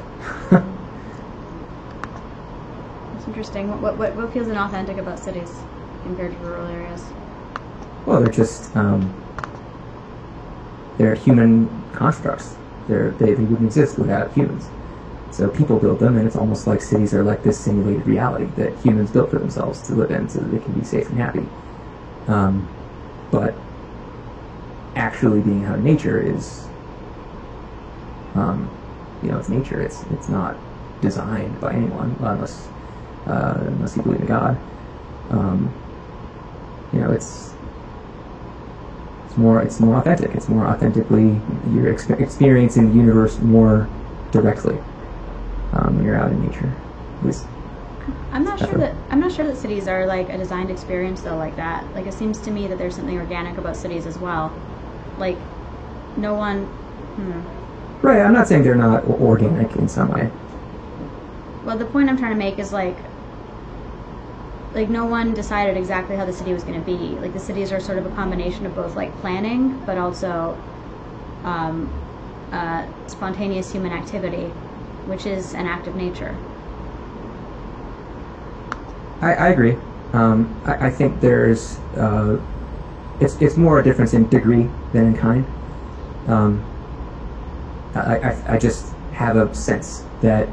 It's interesting. What feels inauthentic about cities compared to rural areas? Well, they're just they're human constructs. They wouldn't exist without humans. So people build them, and it's almost like cities are like this simulated reality that humans built for themselves to live in, so that they can be safe and happy. But actually being out in nature is, it's nature. It's not designed by anyone, unless you believe in God. It's more authentic. It's more authentically, you're experiencing the universe more directly when you're out in nature. At least I'm not sure that cities are like a designed experience though, like that. Like it seems to me that there's something organic about cities as well. Like no one. Right. I'm not saying they're not organic in some way. Well, the point I'm trying to make is like no one decided exactly how the city was going to be. Like the cities are sort of a combination of both like planning, but also spontaneous human activity, which is an act of nature. I agree. I think there's it's more a difference in degree than in kind. I just have a sense that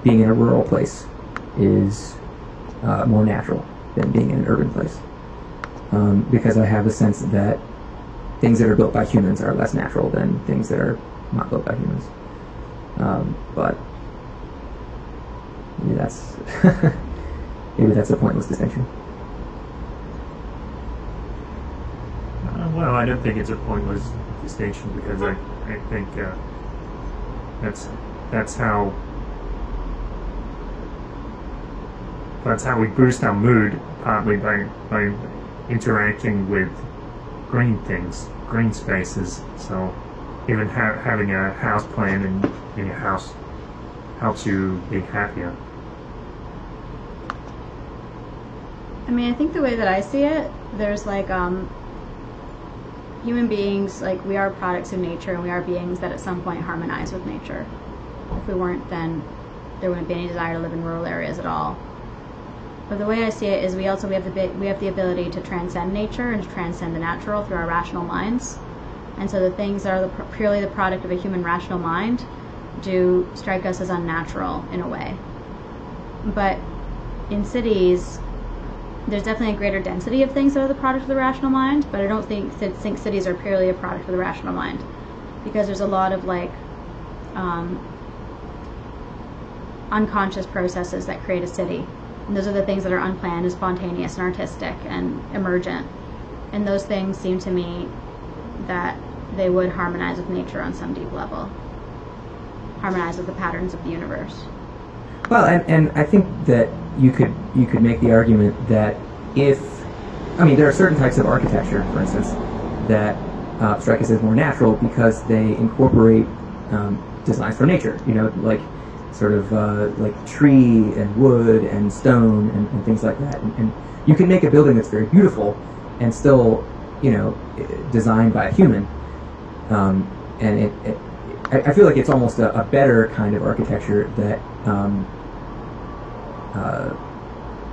being in a rural place is more natural than being in an urban place, because I have a sense that things that are built by humans are less natural than things that are not built by humans. But maybe that's a pointless distinction. Well, I don't think it's a pointless distinction, because I think that's how we boost our mood, partly by interacting with green things, green spaces. So even having a house plan in your house helps you be happier. I think the way that I see it, there's like human beings, like we are products of nature, and we are beings that at some point harmonize with nature. If we weren't, then there wouldn't be any desire to live in rural areas at all. But the way I see it is we have the ability to transcend nature and to transcend the natural through our rational minds. And so the things that are purely the product of a human rational mind do strike us as unnatural in a way. But in cities, there's definitely a greater density of things that are the product of the rational mind, but I don't think cities are purely a product of the rational mind, because there's a lot of like unconscious processes that create a city. And those are the things that are unplanned and spontaneous and artistic and emergent. And those things seem to me that they would harmonize with nature on some deep level. Harmonize with the patterns of the universe. Well, and I think that you could make the argument that there are certain types of architecture, for instance, that strike us as more natural because they incorporate designs from nature. Like sort of like tree and wood and stone and things like that. And you can make a building that's very beautiful and still, designed by a human. And I feel like it's almost a better kind of architecture that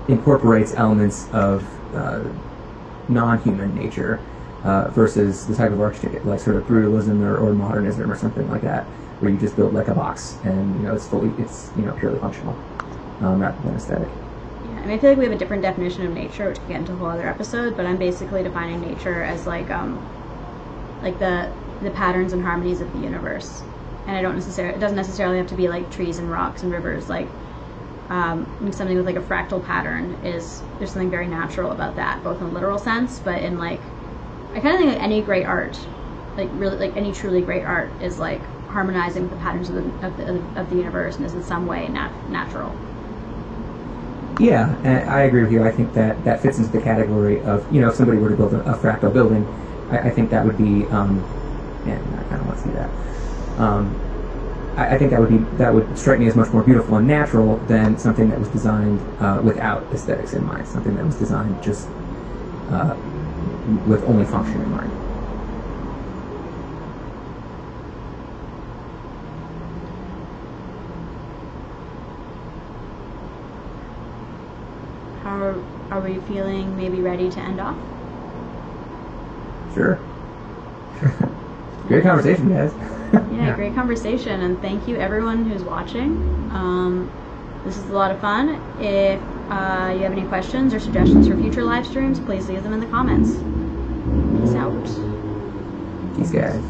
incorporates elements of non-human nature versus the type of architecture like sort of brutalism or modernism or something like that, where you just build like a box and it's purely functional rather than aesthetic. Yeah, I mean, I feel like we have a different definition of nature, which we get into a whole other episode. But I'm basically defining nature as like the patterns and harmonies of the universe, and it doesn't necessarily have to be like trees and rocks and rivers. Like something with like a fractal pattern there's something very natural about that, both in a literal sense, but in like I kind of think like any great art, like really like any truly great art, is like harmonizing with the patterns of the universe and is in some way natural. Yeah, and I agree with you. I think that fits into the category of, if somebody were to build a fractal building, I think that would be, I kind of want to see that. I think that would strike me as much more beautiful and natural than something that was designed without aesthetics in mind, something that was designed just with only function in mind. Are we feeling maybe ready to end off? Sure. Great conversation, guys. Yeah, great conversation, and thank you everyone who's watching. This is a lot of fun. If you have any questions or suggestions for future live streams, please leave them in the comments. Peace out. Peace, guys.